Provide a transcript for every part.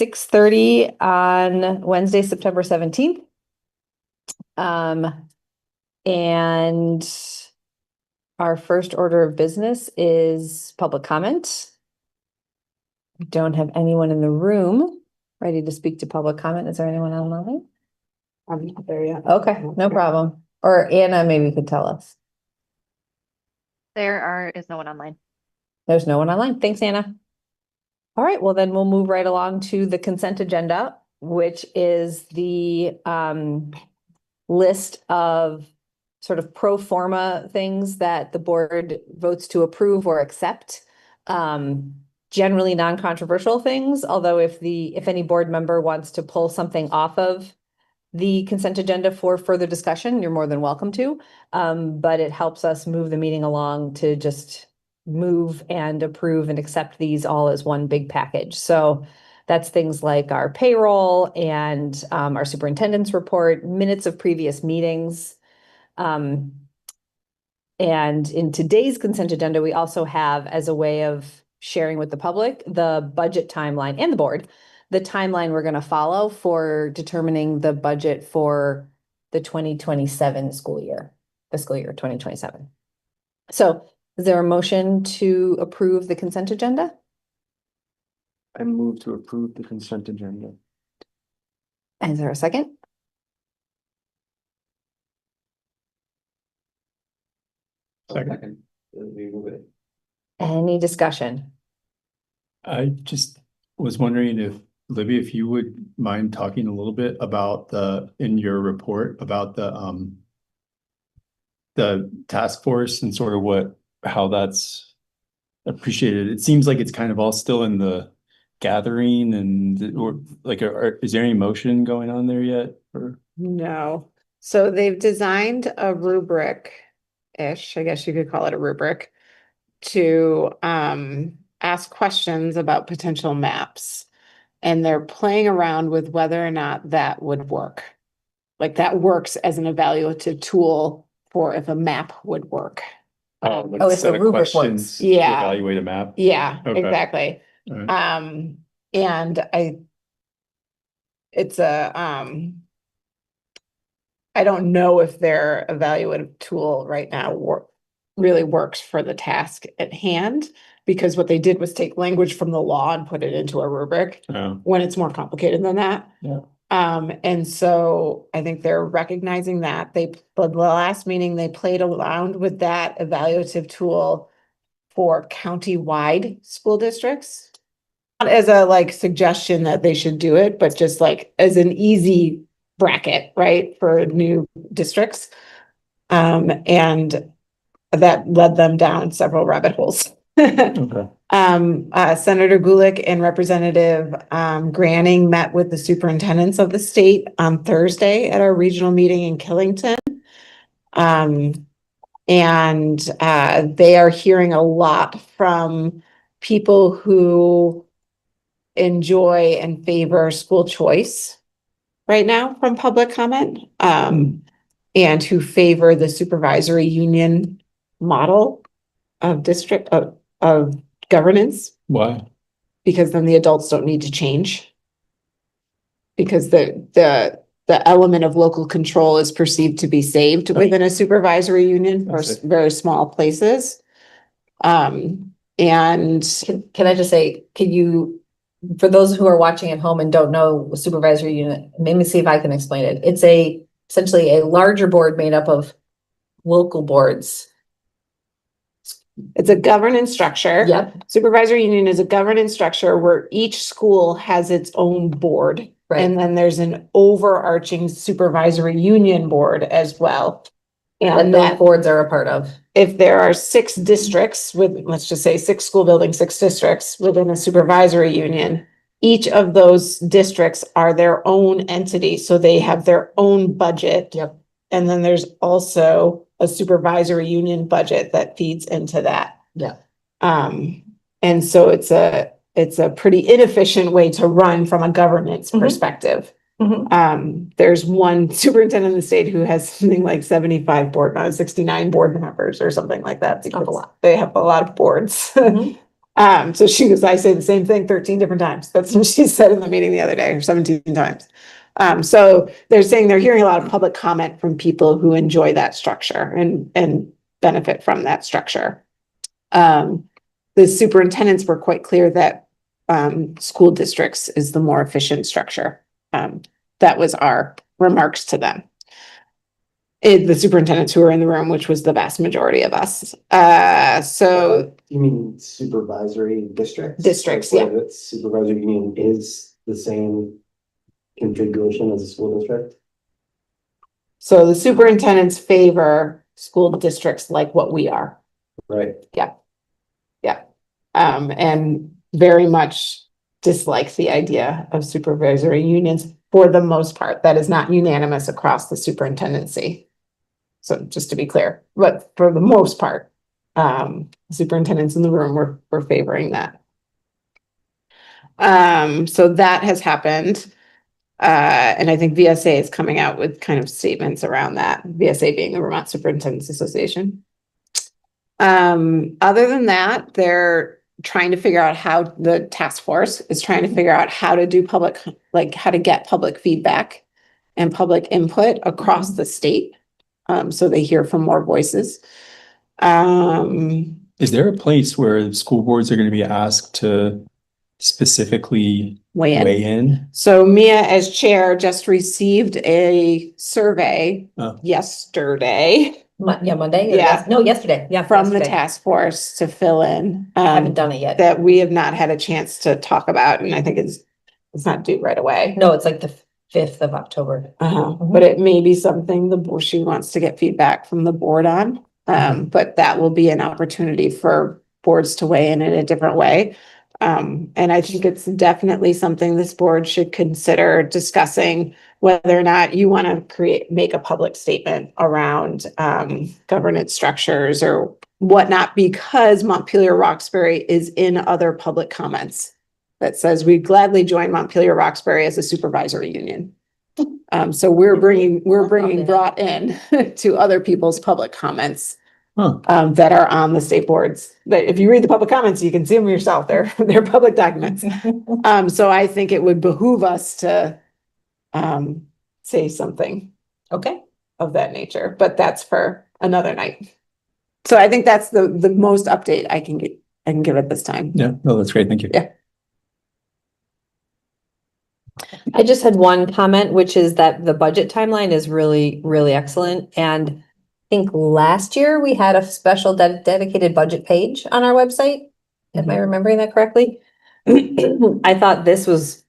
6:30 on Wednesday, September 17th. And our first order of business is public comment. We don't have anyone in the room ready to speak to public comment. Is there anyone online? I'm not there yet. Okay, no problem. Or Anna maybe could tell us. Is no one online. There's no one online. Thanks, Anna. All right, well then we'll move right along to the consent agenda, which is the list of sort of pro forma things that the board votes to approve or accept. Generally non-controversial things, although if any board member wants to pull something off of the consent agenda for further discussion, you're more than welcome to. But it helps us move the meeting along to just move and approve and accept these all as one big package. So that's things like our payroll and our superintendent's report, minutes of previous meetings. And in today's consent agenda, we also have, as a way of sharing with the public, the budget timeline and the board, the timeline we're going to follow for determining the budget for the 2027 school year, fiscal year 2027. So is there a motion to approve the consent agenda? I move to approve the consent agenda. Is there a second? Second. Any discussion? I just was wondering if, Libby, if you would mind talking a little bit about in your report about the task force and sort of how that's appreciated. It seems like it's kind of all still in the gathering is there any motion going on there yet? Or No. So they've designed a rubric-ish, I guess you could call it a rubric, to ask questions about potential maps. And they're playing around with whether or not that would work. Like that works as an evaluative tool for if a map would work. If the rubric works. To Yeah. evaluate a map. Yeah, Okay. exactly. All right. I don't know if their evaluative tool right now really works for the task at hand, because what they did was take language from the law and put it into a rubric when it's more complicated than that. Yeah. And so I think they're recognizing that the last meeting they played around with that evaluative tool for county-wide school districts. Not as a suggestion that they should do it, but just as an easy bracket, right, for new districts. And that led them down several rabbit holes. Okay. Senator Gulick and Representative Granning met with the superintendents of the state on Thursday at our regional meeting in Killington. And they are hearing a lot from people who enjoy and favor school choice right now from public comment, and who favor the supervisory union model of of governance. Why? Because then the adults don't need to change. Because the element of local control is perceived to be saved within a supervisory union for very small places. And Can I just say, for those who are watching at home and don't know supervisory unit, maybe see if I can explain it. It's essentially a larger board made up of local boards. it's a governance structure. Yep. Supervisory union is a governance structure where each school has its own board. Right. And then there's an overarching supervisory union board as well. And those boards are a part of. If there are 6 districts with, let's just say 6 school buildings, 6 districts within a supervisory union, each of those districts are their own entity. So they have their own budget. Yep. And then there's also a supervisory union budget that feeds into that. Yeah. And so it's a pretty inefficient way to run from a governance perspective. There's one superintendent in the state who has something like 69 board members or something like that. Because they have a lot of boards. So she goes, I say the same thing 13 different times. That's what she said in the meeting the other day, or 17 times. So they're saying they're hearing a lot of public comment from people who enjoy that structure and benefit from that structure. The superintendents were quite clear that school districts is the more efficient structure. That was our remarks to them. The superintendents who were in the room, which was the vast majority of us. So You mean supervisory districts? Districts, Like where the supervisory union is the same configuration as a school district? So the superintendents favor school districts like what we are. Right. Yeah. And very much dislike the idea of supervisory unions for the most part. That is not unanimous across the superintendency. So just to be clear, but for the most part, superintendents in the room were favoring that. So that has happened. And I think VSA is coming out with kind of statements around that, VSA being the Vermont Superintendents Association. Other than that, they're trying to figure out how the task force is trying to figure out how to do public, like how to get public feedback and public input across the state. So they hear from more voices. Is there a place where school boards are going to be asked to specifically weigh in? So Mia, as chair, just received a survey yesterday Monday? Yeah. No, yesterday. Yeah. from the yesterday. task force to fill in. I haven't done it yet. That we have not had a chance to talk about, and I think it's not due right away. No, it's like the 5th of October. But it may be something the board, she wants to get feedback from the board on. But that will be an opportunity for boards to weigh in a different way. And I think it's definitely something this board should consider discussing, whether or not you want to make a public statement around governance structures or whatnot, because Montpelier-Roxbury is in other public comments that says we'd gladly join Montpelier-Roxbury as a supervisory union. So we're brought in to other people's public comments that are on the state boards. But if you read the public comments, you can see them yourself. They're public documents. So I think it would behoove us to say something of that nature, but that's for another night. So I think that's the most update I can give at this time. Yeah, no, that's great. Thank you. Yeah. I just had one comment, which is that the budget timeline is really, really excellent. And I think last year we had a special dedicated budget page on our website. Am I remembering that correctly? I thought this was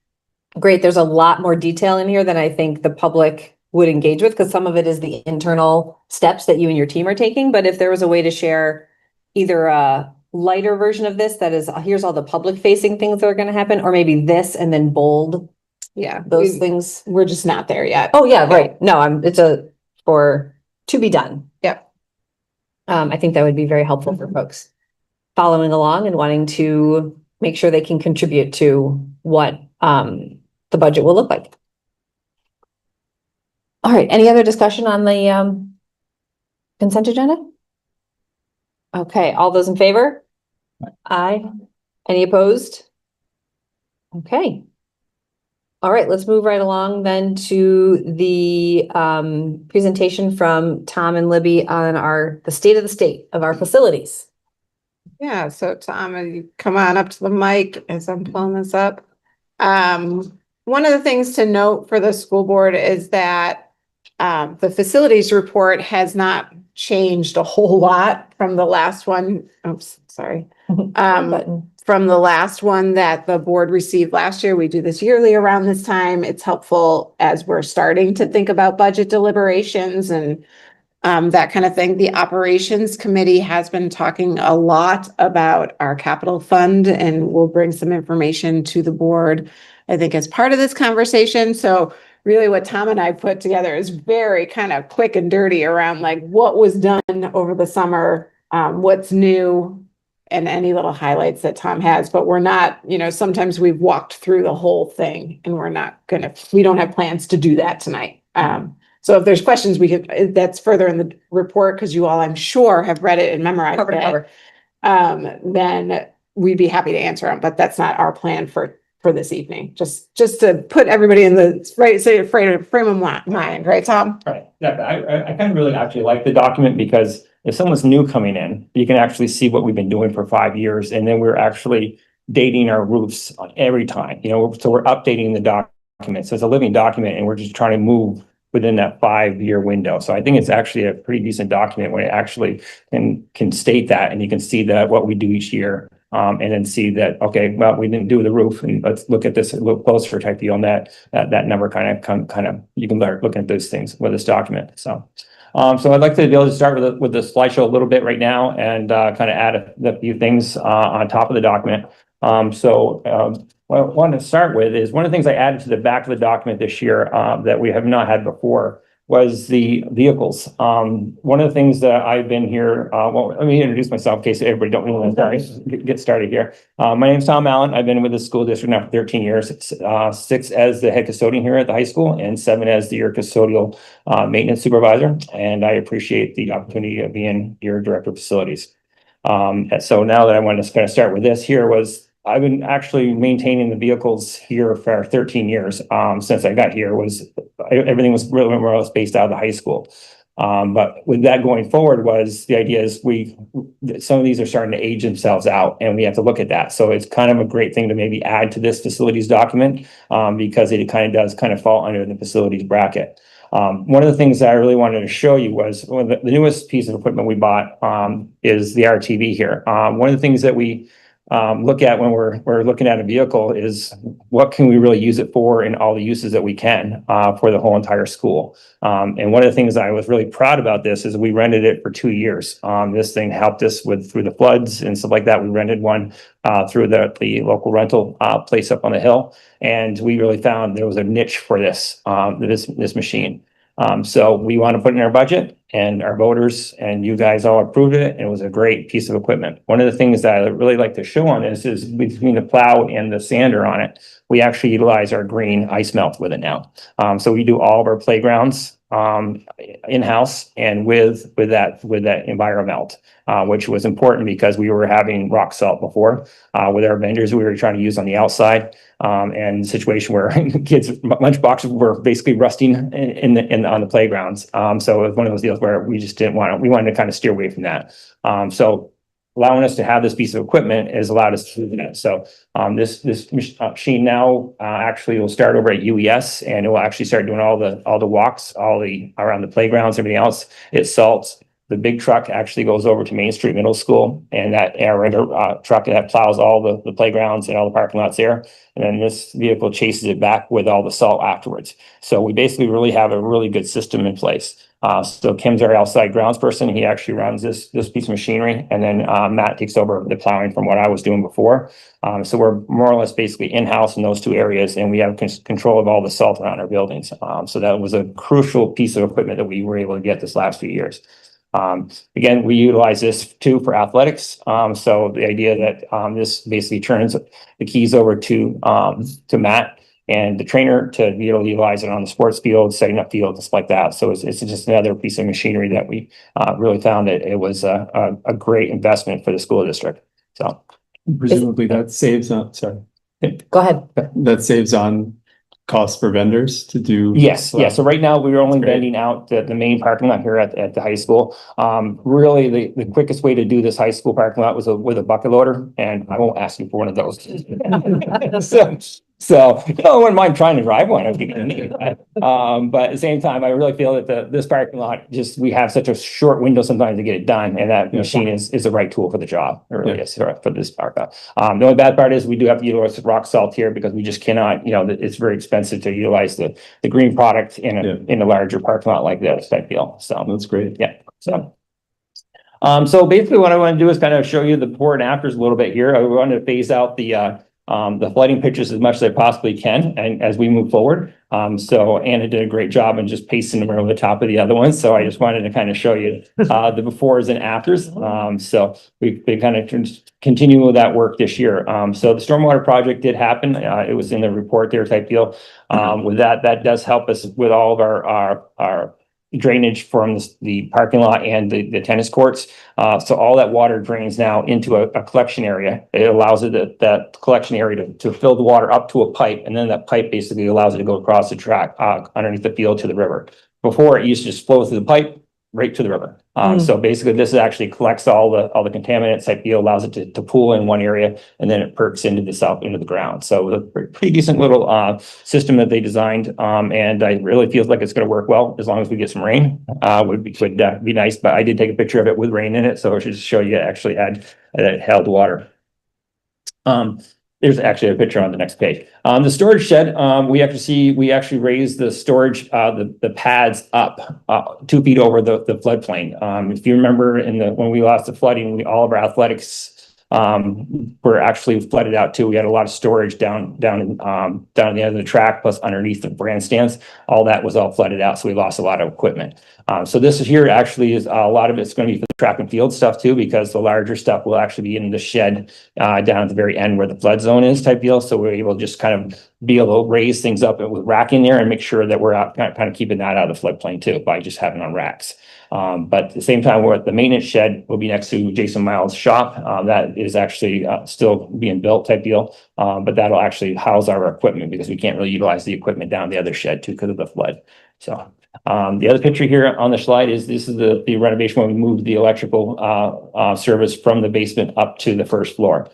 great. There's a lot more detail in here than I think the public would engage with, because some of it is the internal steps that you and your team are taking. But if there was a way to share either a lighter version of this, that is, here's all the public facing things that are going to happen, or maybe this and then bold those things. We're just not there yet. Oh yeah, right. No, it's to be done. Yep. I think that would be very helpful for folks following along and wanting to make sure they can contribute to what the budget will look like. All right, any other discussion on the consent agenda? Okay, all those in favor? Aye. Any opposed? Okay. All right, let's move right along then to the presentation from Tom and Libby on the state of the state of our facilities. Yeah, so Tom, you come on up to the mic as I'm pulling this up. One of the things to note for the school board is that the facilities report has not changed a whole lot from the last one. Oops, sorry. From the last one that the board received last year. We do this yearly around this time. It's helpful as we're starting to think about budget deliberations and that kind of thing. The operations committee has been talking a lot about our capital fund, and we'll bring some information to the board, I think, as part of this conversation. So really what Tom and I put together is very kind of quick and dirty around like what was done over the summer, what's new, and any little highlights that Tom has. But we're not, sometimes we've walked through the whole thing and we don't have plans to do that tonight. So if there's questions, that's further in the report, because you all, I'm sure, have read it and memorized it. Then we'd be happy to answer them, but that's not our plan for this evening. Just to put everybody in the frame of mind, right, Tom? Right, yeah, I kind of really actually like the document because if someone's new coming in, you can actually see what we've been doing for 5 years, and then we're actually dating our roofs on every time, so we're updating the document. So it's a living document, and we're just trying to move within that 5-year window. So I think it's actually a pretty decent document when it actually can state that, and you can see that what we do each year. And then see that, okay, well, we didn't do the roof, and let's look at this a little closer type deal on that number kind of, you can start looking at those things with this document. So I'd like to be able to start with the slideshow a little bit right now and kind of add a few things on top of the document. What I want to start with is one of the things I added to the back of the document this year that we have not had before was the vehicles. One of the things that I've been here, well, let me introduce myself in case everybody don't know get started here. My name is Tom Allen. I've been with the school district now for 13 years. It's 6 as the head custodian here at the high school and 7 as your custodial maintenance supervisor. And I appreciate the opportunity of being your director of facilities. So now that I want to kind of start with this here was I've been actually maintaining the vehicles here for 13 years. Since I got here everything was really more or less based out of the high school. But with that going forward was the idea is some of these are starting to age themselves out and we have to look at that. So it's kind of a great thing to maybe add to this facilities document because it does fall under the facilities bracket. One of the things that I really wanted to show you was the newest piece of equipment we bought is the RTV here. One of the things that we look at when we're looking at a vehicle is what can we really use it for in all the uses that we can for the whole entire school. And one of the things that I was really proud about this is we rented it for 2 years. This thing helped us through the floods and stuff like that. We rented one through the local rental place up on the hill, and we really found there was a niche for this machine. So we want to put it in our budget, and our voters and you guys all approved it, and it was a great piece of equipment. One of the things that I really like to show on this is between the plow and the sander on it, we actually utilize our green ice melt with it now. So we do all of our playgrounds in-house and with that EnviroMelt, which was important because we were having rock salt before with our vendors we were trying to use on the outside, and the situation where kids' lunchboxes were basically rusting on the playgrounds. So it was one of those deals where we just we wanted to kind of steer away from that. So allowing us to have this piece of equipment has allowed us to do that. So this machine now actually will start over at UES, and it will actually start doing all the walks, around the playgrounds, everything else. It salts. The big truck actually goes over to Main Street Middle School, and that aerator truck that plows all the playgrounds and all the parking lots there. And then this vehicle chases it back with all the salt afterwards. So we basically really have a really good system in place. So Kim's our outside grounds person. He actually runs this piece of machinery, and then Matt takes over the plowing from what I was doing before. So we're more or less basically in-house in those 2 areas, and we have control of all the salt around our buildings. So that was a crucial piece of equipment that we were able to get this last few years. Again, we utilize this too for athletics. So the idea that this basically turns the keys over to Matt and the trainer to be able to utilize it on the sports field, setting up fields, stuff like that. So it's just another piece of machinery that we really found that it was a great investment for the school district. So presumably that saves on, sorry. Go ahead. That saves on costs for vendors to do. Yes, yeah. So right now we're only That's great. vending out the main parking lot here at the high school. Really the quickest way to do this high school parking lot was with a bucket loader, and I won't ask you for one of those. So I wouldn't mind trying to drive one if you can need it. But at the same time, I really feel that this parking lot we have such a short window sometimes to get it done, and that machine is the right tool for the job. It really is for this parking lot. The only bad part is we do have to utilize rock salt here because we just cannot, it's very expensive to utilize the green product in a larger parking lot like this type deal. So That's great. yeah. So basically what I want to do is kind of show you the before and afters a little bit here. I want to phase out the flooding pictures as much as I possibly can, and as we move forward. So Anna did a great job in just pasting them over the top of the other ones. So I just wanted to kind of show you the befores and afters. So we kind of continue with that work this year. So the stormwater project did happen. It was in the report there type deal. With that does help us with all of our drainage from the parking lot and the tennis courts. So all that water drains now into a collection area. It allows that collection area to fill the water up to a pipe, and then that pipe basically allows it to go across the track underneath the field to the river. Before, it used to just flow through the pipe right to the river. So basically this actually collects all the contaminants type deal, allows it to pool in one area, and then it perks into the ground. So a pretty decent little system that they designed. And I really feels like it's going to work well as long as we get some rain. Would be nice, but I did take a picture of it with rain in it, so I should just show you it actually held water. There's actually a picture on the next page. The storage shed, we actually raised the storage, the pads up 2 feet over the floodplain. If you remember when we lost the flooding, all of our athletics were actually flooded out too. We had a lot of storage down at the end of the track, plus underneath the grandstands. All that was all flooded out, so we lost a lot of equipment. So this here actually is a lot of it's going to be for the track and field stuff too, because the larger stuff will actually be in the shed down at the very end where the flood zone is type deal. So we're able to just kind of be able to raise things up with racking there and make sure that we're out, kind of keeping that out of the floodplain too by just having on racks. But at the same time, we're at the maintenance shed will be next to Jason Miles' shop. That is actually still being built type deal. But that'll actually house our equipment because we can't really utilize the equipment down the other shed too because of the flood. So the other picture here on the slide is this is the renovation when we moved the electrical service from the basement up to the first floor.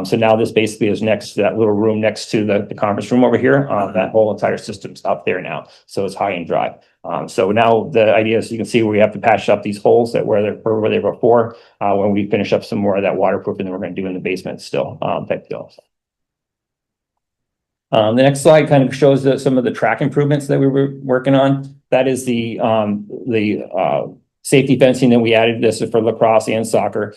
So now this basically is next to that little room next to the conference room over here. That whole entire system's up there now. So it's high and dry. So now the idea is you can see we have to patch up these holes that were they were before when we finish up some more of that waterproofing that we're going to do in the basement still type deal. The next slide kind of shows some of the track improvements that we were working on. That is the safety fencing that we added. This is for lacrosse and soccer.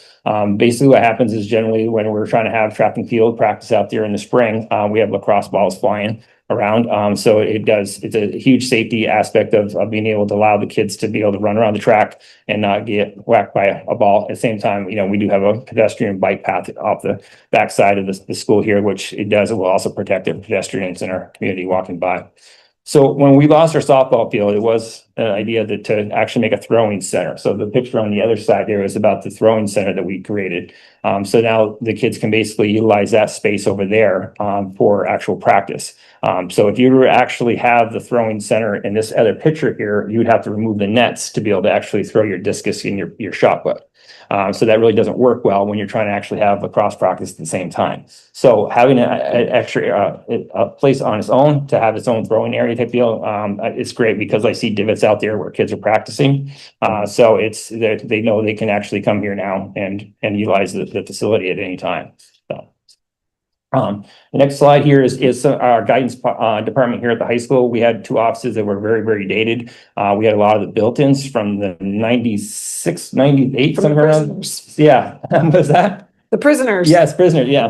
Basically what happens is generally when we're trying to have track and field practice out there in the spring, we have lacrosse balls flying around. So it's a huge safety aspect of being able to allow the kids to be able to run around the track and not get whacked by a ball. At the same time, we do have a pedestrian bike path off the backside of the school here, which it will also protect the pedestrians in our community walking by. So when we lost our softball field, it was an idea to actually make a throwing center. So the picture on the other side there is about the throwing center that we created. So now the kids can basically utilize that space over there for actual practice. So if you were to actually have the throwing center in this other picture here, you'd have to remove the nets to be able to actually throw your discus in your shot put. So that really doesn't work well when you're trying to actually have lacrosse practice at the same time. So having an extra a place on its own to have its own throwing area type deal, it's great because I see divots out there where kids are practicing. So they know they can actually come here now and utilize the facility at any time. The next slide here is our guidance department here at the high school. We had 2 offices that were very, very dated. We had a lot of the built-ins from the 96, 98, somewhere around. Yeah, was that? The prisoners. Yes, prisoners, yeah.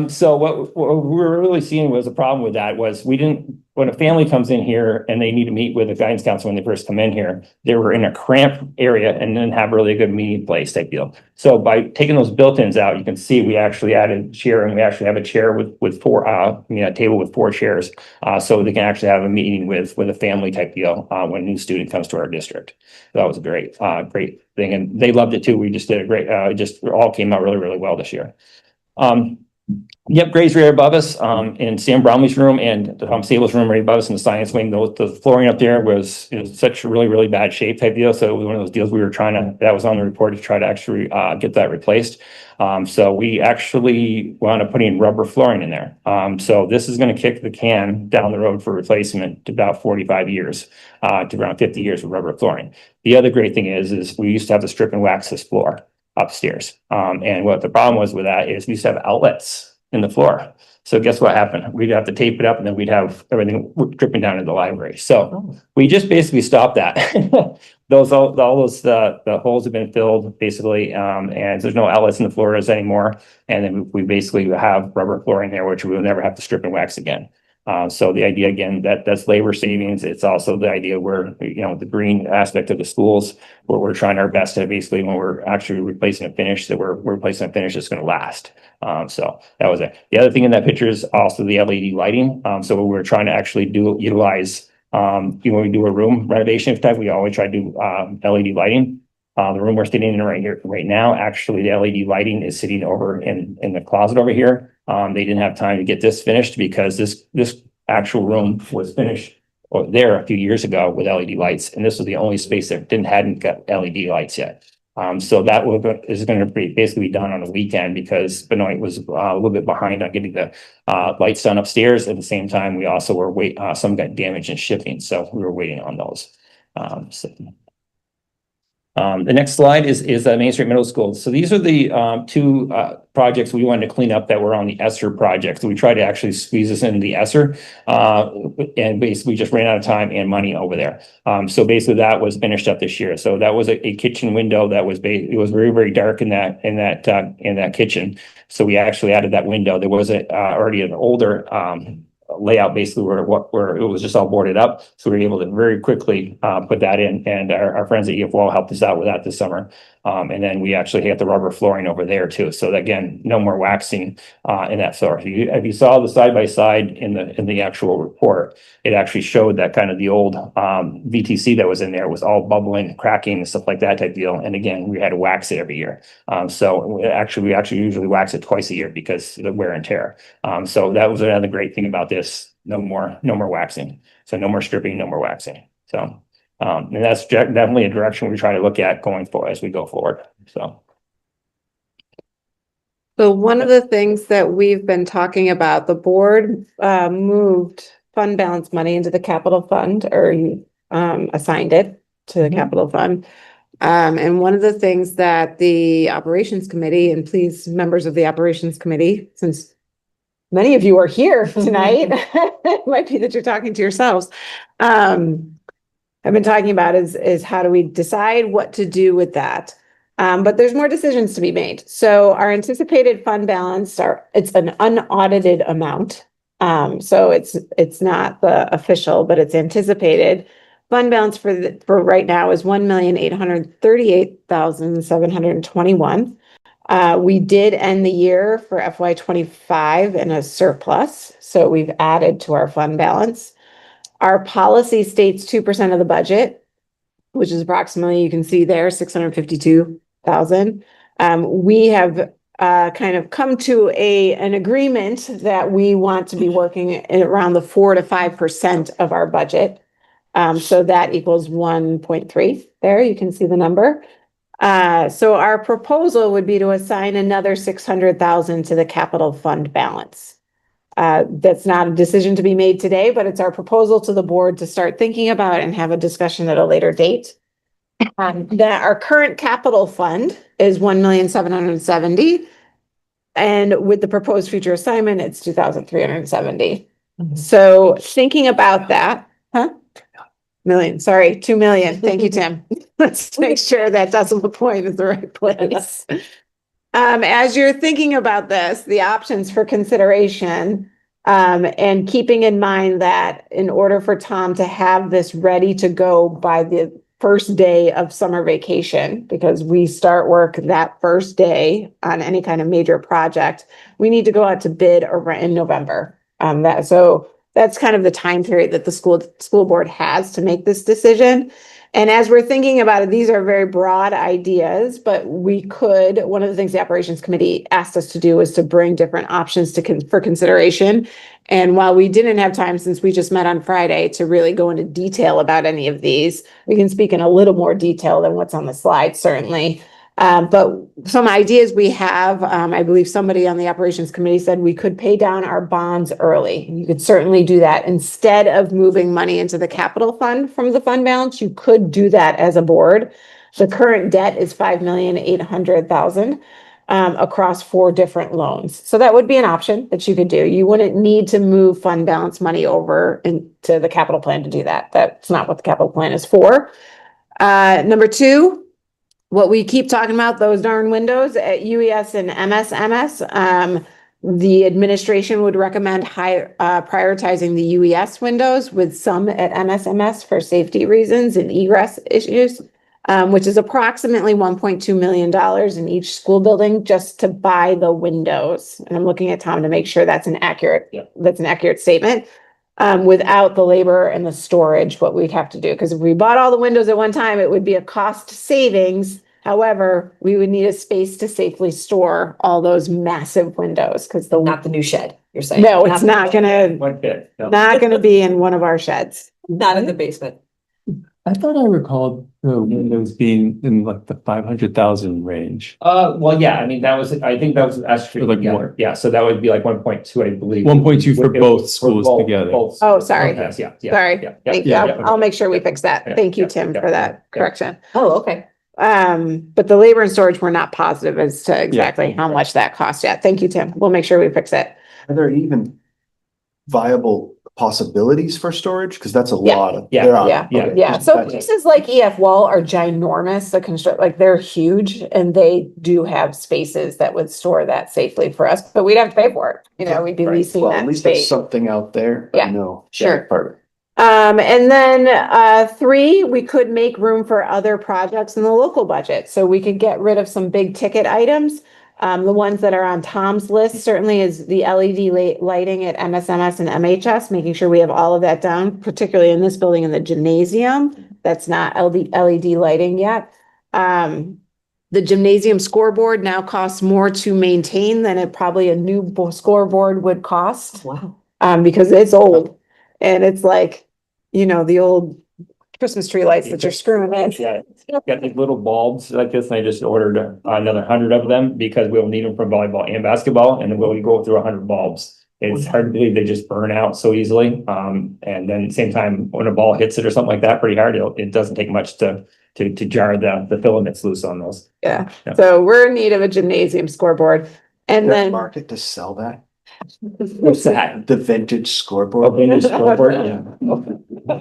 So what we were really seeing was a problem with that was when a family comes in here and they need to meet with a guidance counselor when they first come in here, they were in a cramped area and didn't have really a good meeting place type deal. So by taking those built-ins out, you can see we actually added a chair, and we actually have a chair with 4, a table with 4 chairs, so they can actually have a meeting with a family type deal when a new student comes to our district. So that was a great thing, and they loved it too. We just did a great, it just all came out really, really well this year. Yep, grades right above us in Sam Bromley's room and Tom Sable's room right above us in the science wing. The flooring up there was such really, really bad shape type deal. So it was one of those deals we were that was on the report to try to actually get that replaced. So we actually wound up putting rubber flooring in there. So this is going to kick the can down the road for replacement to about 45 years, to around 50 years with rubber flooring. The other great thing is we used to have to strip and wax this floor upstairs. And what the problem was with that is we used to have outlets in the floor. So guess what happened? We'd have to tape it up and then we'd have everything dripping down into the library. So we just basically stopped that. all those the holes have been filled basically, and there's no outlets in the floors anymore. And then we basically have rubber flooring there, which we will never have to strip and wax again. So the idea again that's labor savings. It's also the idea where the green aspect of the schools where we're trying our best to basically when we're actually replacing a finish that we're replacing a finish that's going to last. So that was it. The other thing in that picture is also the LED lighting. So we're trying to actually utilize When we do a room renovation type, we always try to do LED lighting. The room we're sitting in right now, actually, the LED lighting is sitting over in the closet over here. They didn't have time to get this finished because this actual room was finished there a few years ago with LED lights, and this was the only space that hadn't got LED lights yet. So that is going to be basically done on a weekend because Benoit was a little bit behind on getting the lights done upstairs. At the same time, we also were some got damaged in shipping, so we were waiting on those. The next slide is Main Street Middle School. So these are the two projects we wanted to clean up that were on the ESSER project. So we tried to actually squeeze this into the ESSER and basically just ran out of time and money over there. So basically that was finished up this year. So that was a kitchen window that was it was very, very dark in that kitchen. So we actually added that window. There was already an older layout basically where it was just all boarded up. So we were able to very quickly put that in, and our friends at EF Wall helped us out with that this summer. And then we actually had the rubber flooring over there too. So again, no more waxing in that floor. If you saw the side by side in the actual report, it actually showed that kind of the old VTC that was in there was all bubbling, cracking, and stuff like that type deal. And again, we had to wax it every year. So we actually usually wax it twice a year because of the wear and tear. So that was another great thing about this. No more waxing. So no more stripping, no more waxing. So and that's definitely a direction we try to look at going forward as we go forward. So one of the things that we've been talking about, the board moved fund balance money into the capital fund, or assigned it to the capital fund. And one of the things that the operations committee, and please, members of the operations committee, since many of you are here tonight, it might be that you're talking to yourselves. I've been talking about is how do we decide what to do with that? But there's more decisions to be made. So our anticipated fund balance it's an unaudited amount. So it's not the official, but it's anticipated. Fund balance for right now is $1,838,721. We did end the year for FY25 in a surplus, so we've added to our fund balance. Our policy states 2% of the budget, which is approximately, you can see there, $652,000. We have kind of come to an agreement that we want to be working around the 4 to 5% of our budget. So that equals 1.3. There, you can see the number. So our proposal would be to assign another $600,000 to the capital fund balance. That's not a decision to be made today, but it's our proposal to the board to start thinking about and have a discussion at a later date. That our current capital fund is $1,770,000, and with the proposed future assignment, it's $2,370. So thinking about that, million, sorry, 2 million. Thank you, Tim. Let's make sure that decimal point is the right place. As you're thinking about this, the options for consideration, and keeping in mind that in order for Tom to have this ready to go by the first day of summer vacation, because we start work that first day on any kind of major project, we need to go out to bid in November. So that's kind of the time period that the school board has to make this decision. And as we're thinking about it, these are very broad ideas, but one of the things the operations committee asked us to do was to bring different options for consideration. And while we didn't have time, since we just met on Friday, to really go into detail about any of these, we can speak in a little more detail than what's on the slide, certainly. But some ideas we have, I believe somebody on the operations committee said we could pay down our bonds early. You could certainly do that. Instead of moving money into the capital fund from the fund balance, you could do that as a board. The current debt is $5,800,000 across 4 different loans. So that would be an option that you could do. You wouldn't need to move fund balance money over into the capital plan to do that. That's not what the capital plan is for. Number 2, what we keep talking about, those darn windows at UES and MSMS. The administration would recommend prioritizing the UES windows with some at MSMS for safety reasons and egress issues, which is approximately $1.2 million in each school building just to buy the windows. And I'm looking at Tom to make sure that's an accurate statement. without the labor and the storage, what we'd have to do. Because if we bought all the windows at one time, it would be a cost savings. However, we would need a space to safely store all those massive windows because Not the new shed, you're saying? no, it's not gonna, One bit. No. not gonna be in one of our sheds. Not in the basement. I thought I recalled the windows being in like the 500,000 range. Well, yeah, I mean, I think that was actually Like together. one. Yeah, so that would be like 1.2, I believe. 1.2 for It- both for schools both- together. both Oh, schools. sorry. Yes, yeah, yeah. Sorry. yeah, Thank yeah, you. yeah, I'll make sure we fix that. yeah, Thank you, yeah, Tim, yeah, for that yeah. correction. Oh, okay. But the labor and storage, we're not positive as to exactly how much that costs yet. Thank you, Tim. We'll make sure we fix it. Are there even viable possibilities for storage? Because that's a Yeah. lot of. Yeah. there are. Yeah. Okay, Yeah, just so that's it. pieces like EF wall are ginormous, the construct, like they're huge and they do have spaces that would store that safely for us, but we'd have to pay for it. You know, we'd be Right. leasing Well, at that least there's space. something out there. Yeah, I know. sure. That part of it. And then 3, we could make room for other projects in the local budget. So we could get rid of some big ticket items. The ones that are on Tom's list certainly is the LED lighting at MSMS and MHS, making sure we have all of that down, particularly in this building in the gymnasium. That's not LED lighting yet. The gymnasium scoreboard now costs more to maintain than it probably a new scoreboard would cost. Wow. Because it's old and it's like, you know, the old Christmas tree lights that you're screwing in. Yeah, got these little bulbs like this, and I just ordered another 100 of them because we'll need them for volleyball and basketball, and we'll go through 100 bulbs. It's hard to believe they just burn out so easily. And then at the same time, when a ball hits it or something like that pretty hard, it doesn't take much to jar the filaments loose on those. Yeah, Yeah. so we're in need of a gymnasium scoreboard. And That then market to sell that, What's that? the vintage scoreboard. Okay, just scoreboard, yeah.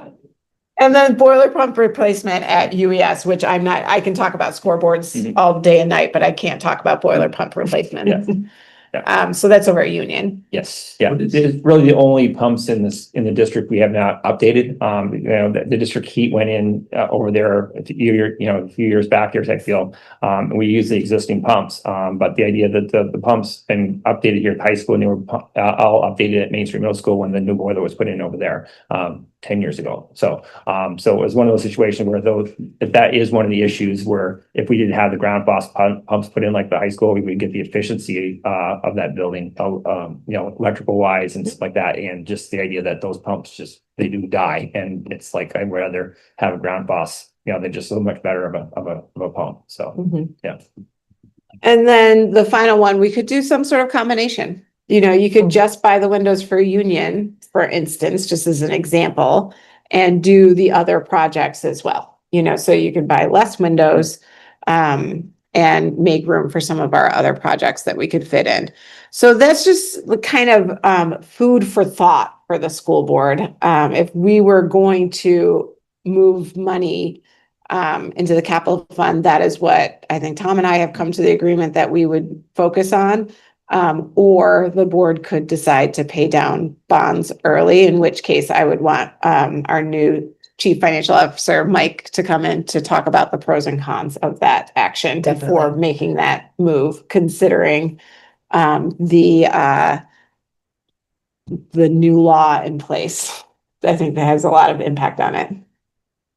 And then boiler pump replacement at UES, which I can talk about scoreboards Mhm. all day and night, but I can't talk about boiler pump replacement. Yeah. Yeah. So that's over at Union. Yes, yeah, it's really the only pumps in the district we have not updated. You know, the district heat went in over there a few years back here, I feel. And we use the existing pumps, but the idea that the pumps been updated here at high school and they were all updated at Main Street Middle School when the new boiler was put in over there 10 years ago. So it was one of those situations where if that is one of the issues where if we didn't have the ground pumps put in like the high school, we would get the efficiency of that building, electrical wise and stuff like that. And just the idea that those pumps they do die. And it's like, I'd rather have a ground boss, they're just so much better of a pump. So, yeah. And then the final one, we could do some sort of combination. You could just buy the windows for Union, for instance, just as an example, and do the other projects as well. So you could buy less windows, and make room for some of our other projects that we could fit in. So that's just the kind of food for thought for the school board. If we were going to move money into the capital fund, that is what I think Tom and I have come to the agreement that we would focus on. Or the board could decide to pay down bonds early, in which case I would want our new Chief Financial Officer, Mike, to come in to talk about the pros and cons of that action before Definitely. making that move, considering the new law in place. I think that has a lot of impact on it.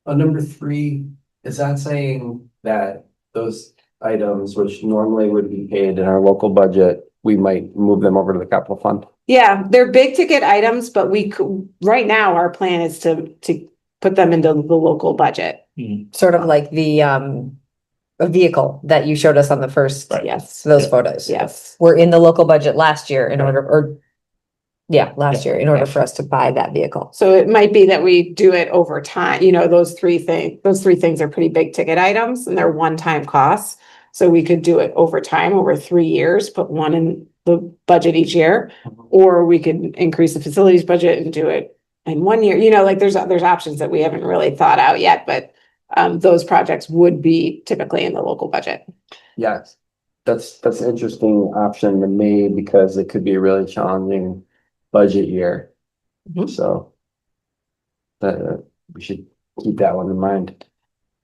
On number 3, is that saying that those items which normally would be paid in our local budget, we might move them over to the capital fund? Yeah, they're big ticket items, but right now, our plan is to put them into the local budget. Sort of like the a vehicle that you showed us on the first, Right. Yes, those photos. yes. We're in the local budget last year in Right. order, last year in order for us to buy that vehicle. So it might be that we do it over time, those three things are pretty big ticket items and they're one-time costs. So we could do it over time, over 3 years, put one in the budget each year, or we could increase the facilities budget and do it in 1 year, there's options that we haven't really thought out yet, but those projects would be typically in the local budget. Yes, that's an interesting option to me because it could be a really challenging budget year. Mhm. So that we should keep that one in mind.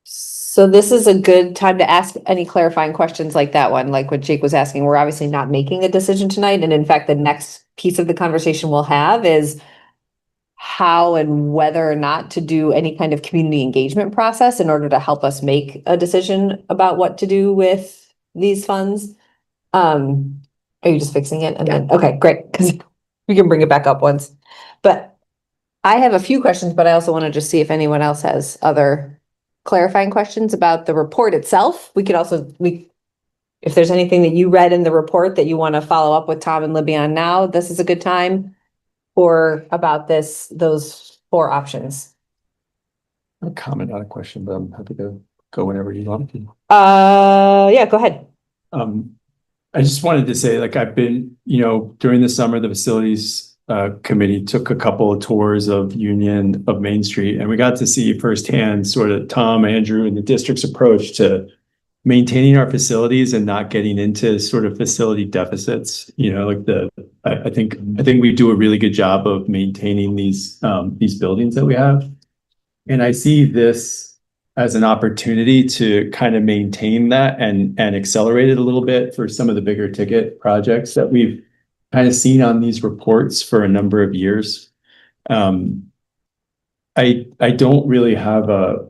So this is a good time to ask any clarifying questions like that one, like what Jake was asking. We're obviously not making a decision tonight. And in fact, the next piece of the conversation we'll have is how and whether or not to do any kind of community engagement process in order to help us make a decision about what to do with these funds. Are you just fixing it? And then, okay, great, because we can bring it back up once. But I have a few questions, but I also want to just see if anyone else has other clarifying questions about the report itself. We could also, if there's anything that you read in the report that you want to follow up with Tom and Libby on now, this is a good time. Or about those 4 options. A comment, not a question, but I'm happy to go whenever you want to. Yeah, go ahead. I just wanted to say, like, I've been, during the summer, the facilities committee took a couple of tours of Union, of Main Street, and we got to see firsthand sort of Tom, Andrew, and the district's approach to maintaining our facilities and not getting into sort of facility deficits. I think we do a really good job of maintaining these buildings that we have. And I see this as an opportunity to kind of maintain that and accelerate it a little bit for some of the bigger ticket projects that we've kind of seen on these reports for a number of years. I don't really have a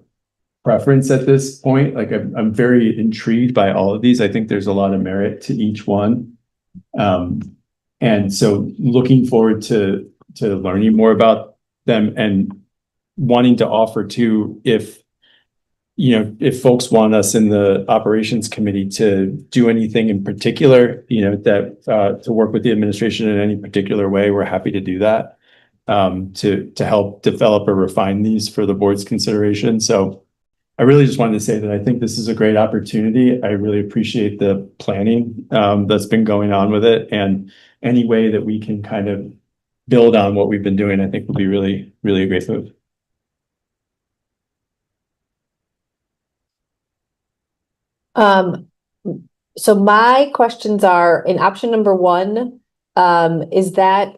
preference at this point. Like, I'm very intrigued by all of these. I think there's a lot of merit to each one. And so looking forward to learning more about them and wanting to offer too, if folks want us in the operations committee to do anything in particular, that to work with the administration in any particular way, we're happy to do that, to help develop or refine these for the board's consideration. So I really just wanted to say that I think this is a great opportunity. I really appreciate the planning that's been going on with it, and any way that we can kind of build on what we've been doing, I think will be really, really a great move. So my questions are in option number 1, is that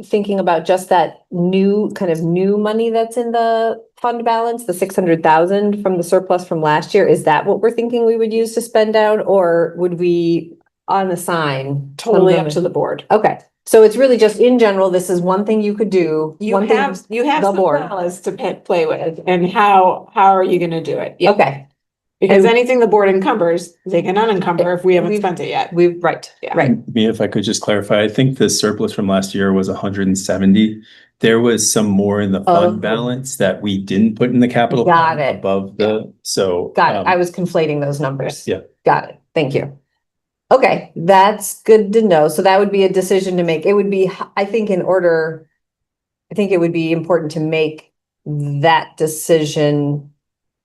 thinking about just that new money that's in the fund balance, the 600,000 from the surplus from last year? Is that what we're thinking we would use to spend down, or would we unassign? Totally up to the board. Okay, so it's really just in general, this is one thing you could do. You one have the some board. balance to play with, and how are you going to do it? Yep. Okay, Because And- anything the board encumbers, they can unencumber if we haven't We've- spent it yet. right. Me, if I could just clarify, I think the surplus from last year was 170. There was some more in the fund balance that we didn't put in the capital Got fund it. above so. Got it. I was conflating those numbers. Yeah. Got it. Thank you. Okay, that's good to know. So that would be a decision to make. It would be, I think it would be important to make that decision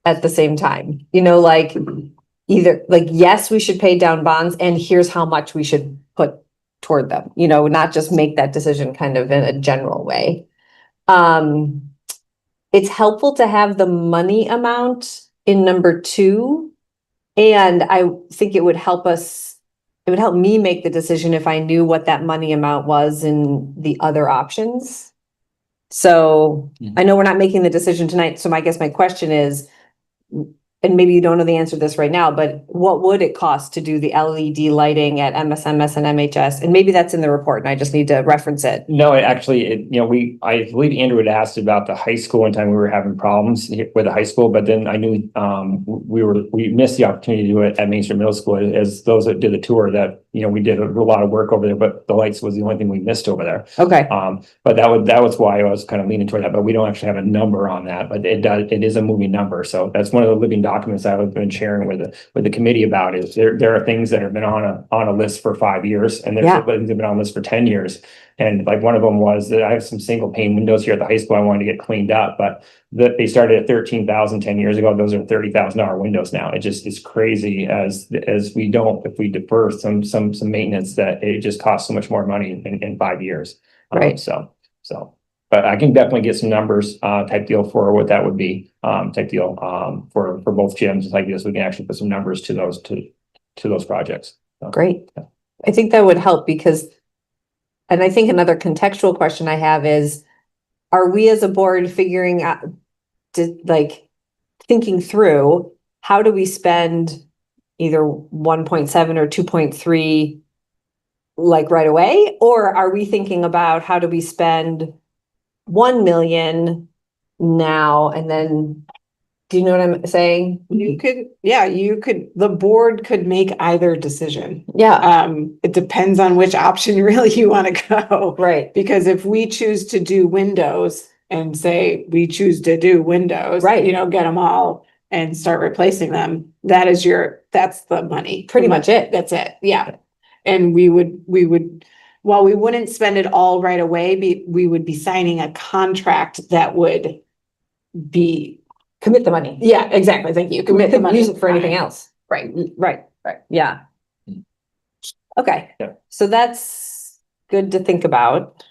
at the same time. Like either yes, we should pay down bonds, and here's how much we should put toward them, not just make that decision kind of in a general way. It's helpful to have the money amount in number 2. And I think it would help me make the decision if I knew what that money amount was in the other options. So I know we're not making the decision tonight. So I guess my question is, and maybe you don't know the answer to this right now, but what would it cost to do the LED lighting at MSMS and MHS? And maybe that's in the report and I just need to reference it. No, I believe Andrew had asked about the high school one time we were having problems with the high school, but then I knew we missed the opportunity to do it at Main Street Middle School, as those that did the tour, that we did a lot of work over there, but the lights was the only thing we missed over there. Okay. But that was why I was kind of leaning toward that, but we don't actually have a number on that, but it is a moving number. So that's one of the living documents I've been sharing with the committee about. Is there are things that have been on a list for 5 years, and there's things that have been on a list for 10 years. And like one of them was that I have some single pane windows here at the high school I wanted to get cleaned up, but they started at 13,000 10 years ago. Those are $30,000 windows now. It just is crazy as if we defer some maintenance, that it just costs so much more money in 5 years. Right. But I can definitely get some numbers type deal for what that would be type deal for both gyms like this. We can actually put some numbers to those projects. So, great. Yeah. I think that would help because, and I think another contextual question I have is, are we as a board figuring out, thinking through how do we spend either 1.7 or 2.3 right away? Or are we thinking about how do we spend 1 million now, and then, do you know what I'm saying? You could, yeah, the board could make either decision. Yeah, It depends on which option really you want to go. right, Because if we choose to do windows and say we choose to do windows, Right. get them all and start replacing them, that's the money. Pretty much it. That's it, yeah. And we would, while we wouldn't spend it all right away, we would be signing a contract that would be, commit the money. yeah, exactly, thank you. We Commit the couldn't money. use it for anything else. Right. Right, yeah. Okay, Yeah. so that's good to think about.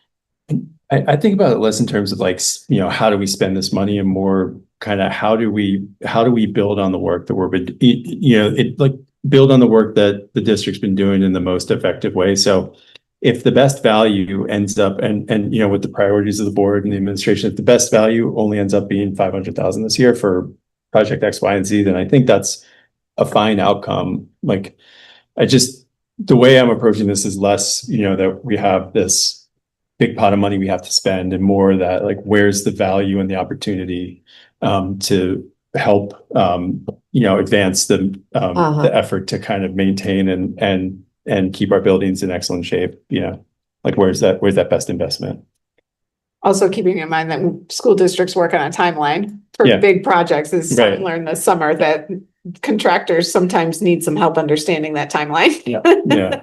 I think about it less in terms of like, how do we spend this money, and more kind of how do we build on the work that build on the work that the district's been doing in the most effective way. So if the best value ends up, and with the priorities of the board and the administration, if the best value only ends up being 500,000 this year for project X, Y, and Z, then I think that's a fine outcome. Like, the way I'm approaching this is less, that we have this big pot of money we have to spend, and more that, like, where's the value and the opportunity to help advance the effort to kind of maintain and keep our buildings in excellent shape. Like, where's that best investment? Also keeping in mind that school districts work on a timeline for Yeah. big projects, is Right. learned this summer that contractors sometimes need some help understanding that timeline. Yeah.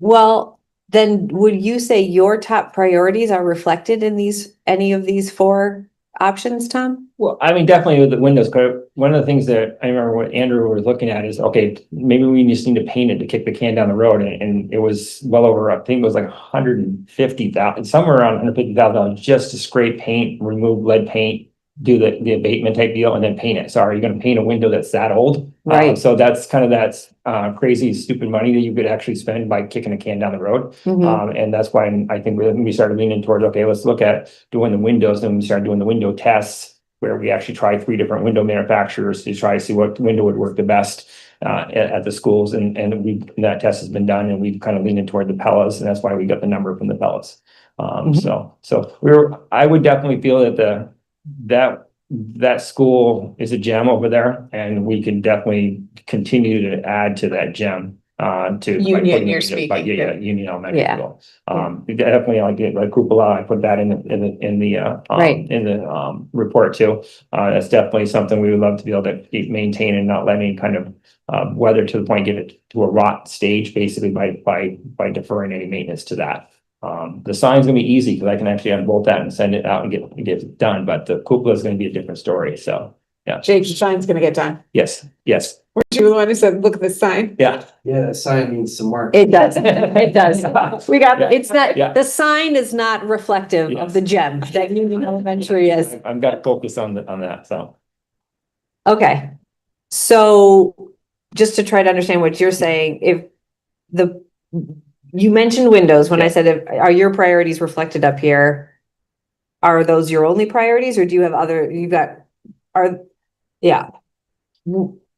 Well, then would you say your top priorities are reflected in any of these 4 options, Tom? Well, I mean, definitely with the windows, one of the things that I remember what Andrew was looking at is, okay, maybe we just need to paint it to kick the can down the road. And it was well over, I think it was like 150,000, somewhere around $150,000 just to scrape paint, remove lead paint, do the abatement type deal, and then paint it. So are you going to paint a window that's that old? Right. So that's kind of crazy, stupid money that you could actually spend by kicking a can down the road. And that's why I think we started leaning towards, okay, let's look at doing the windows. Then we started doing the window tests, where we actually tried 3 different window manufacturers to try to see what window would work the best at the schools. And that test has been done, and we've kind of leaned toward the Pellas, and that's why we got the number from the Pellas. So I would definitely feel that that school is a gem over there, and we can definitely continue to add to that gem. Union, you're speaking. Yeah, Union Elementary Yeah. School. Definitely like cupola. I put that in the report too. That's definitely something we would love to be able to keep maintain, and not let any kind of weather to the point get it to a rot stage, basically by deferring any maintenance to that. The sign's gonna be easy because I can actually unbolt that and send it out and get it done, but the cupola is gonna be a different story. So yeah. Jake, the sign's gonna get done. Yes. Were you the one who said, look at this sign? Yeah. Yeah, the sign needs some work. It does, it does. We got, Yeah. It's not, Yeah. the sign is not reflective of the gem that Union Elementary is. I've got to focus on that. So Okay, so just to try to understand what you're saying, you mentioned windows when I Yeah. said, are your priorities reflected up here? Are those your only priorities, or do you have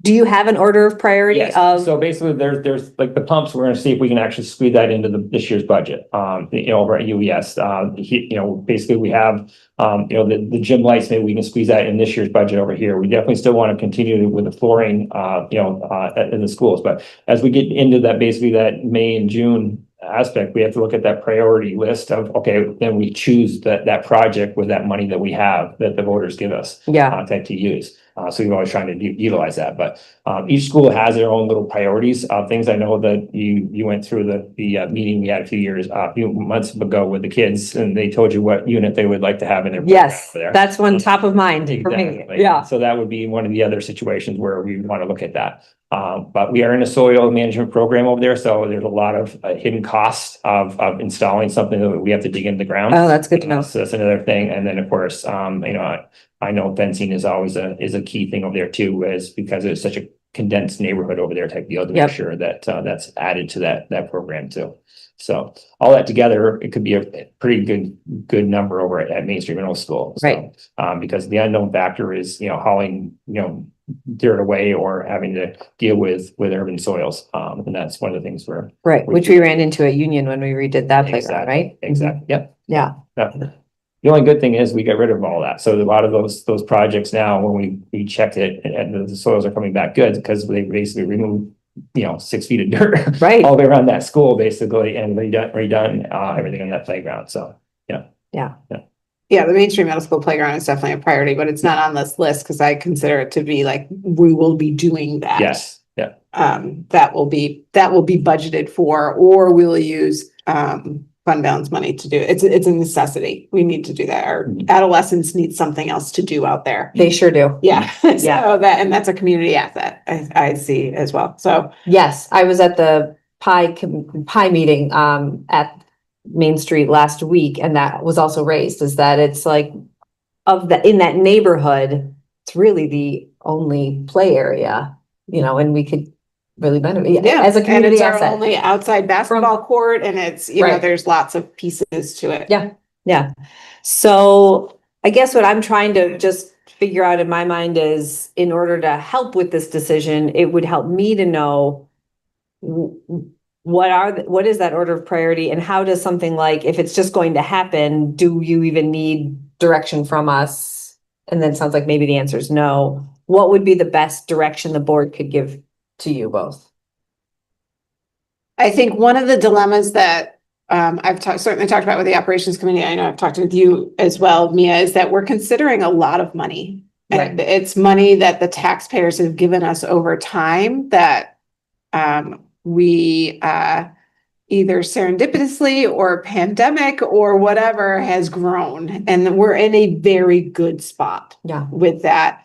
do you have an order of priority yes. of? So basically, there's like the pumps. We're going to see if we can actually squeeze that into this year's budget. Over at UES, basically we have the gym lights. Maybe we can squeeze that in this year's budget over here. We definitely still want to continue with the flooring, in the schools. But as we get into that, basically that May and June aspect, we have to look at that priority list of, okay, then we choose that project with that money that we have, that the voters give us to use. So we're always trying to utilize that, but each school has their own little priorities. Things I know that you went through the meeting we had a few months ago with the kids, and they told you what unit they would like to have in their program Yes, over there. that's one top of mind for me. Exactly. Yeah. So that would be one of the other situations where we want to look at that. But we are in a soil management program over there, so there's a lot of hidden costs of installing something that we have to dig into the ground. Oh, that's good to know. So that's another thing. And then of course, I know fencing is always a key thing over there too, is because it's such a condensed neighborhood over there type deal to make sure that that's added to that program too. So all that together, it could be a pretty good number over at Main Street Middle School. So, Right. Because the unknown factor is, hauling, dirt away or having to deal with urban soils. And that's one of the things where. Right, which we ran into at Union when we redid that playground, right? Exactly. Yep. Yeah. Yep. The only good thing is we got rid of all that. So a lot of those projects now, when we checked it and the soils are coming back good because they basically removed, 6 feet of dirt Right. all the way around that school basically and redone everything on that playground. So, Yeah, the Main Street Middle School playground is definitely a priority, but it's not on this list because I consider it to be like, we will be doing that. yes, yeah. That will be budgeted for, or we'll use fund balance money to do it. It's a necessity. We need to do that. Our adolescents need something else to do out there. They sure do. Yeah. Yeah. So that's a community asset, I see as well. So Yes, I was at the pie meeting at Main Street last week, and that was also raised, is that it's like in that neighborhood, it's really the only play area, and we could really benefit as a and community it's our asset. only outside basketball court, and it's, Right. there's lots of pieces to it. Yeah. So I guess what I'm trying to just figure out in my mind is, in order to help with this decision, it would help me to know what is that order of priority, and how does something like, if it's just going to happen, do you even need direction from us? And then it sounds like maybe the answer is no. What would be the best direction the board could give to you both? I think one of the dilemmas that I've certainly talked about with the operations committee, I know I've talked with you as well, Mia, is that we're considering a lot of money. And it's money that the taxpayers have given us over time that we either serendipitously or pandemic or whatever has grown. And we're in a very good spot with that.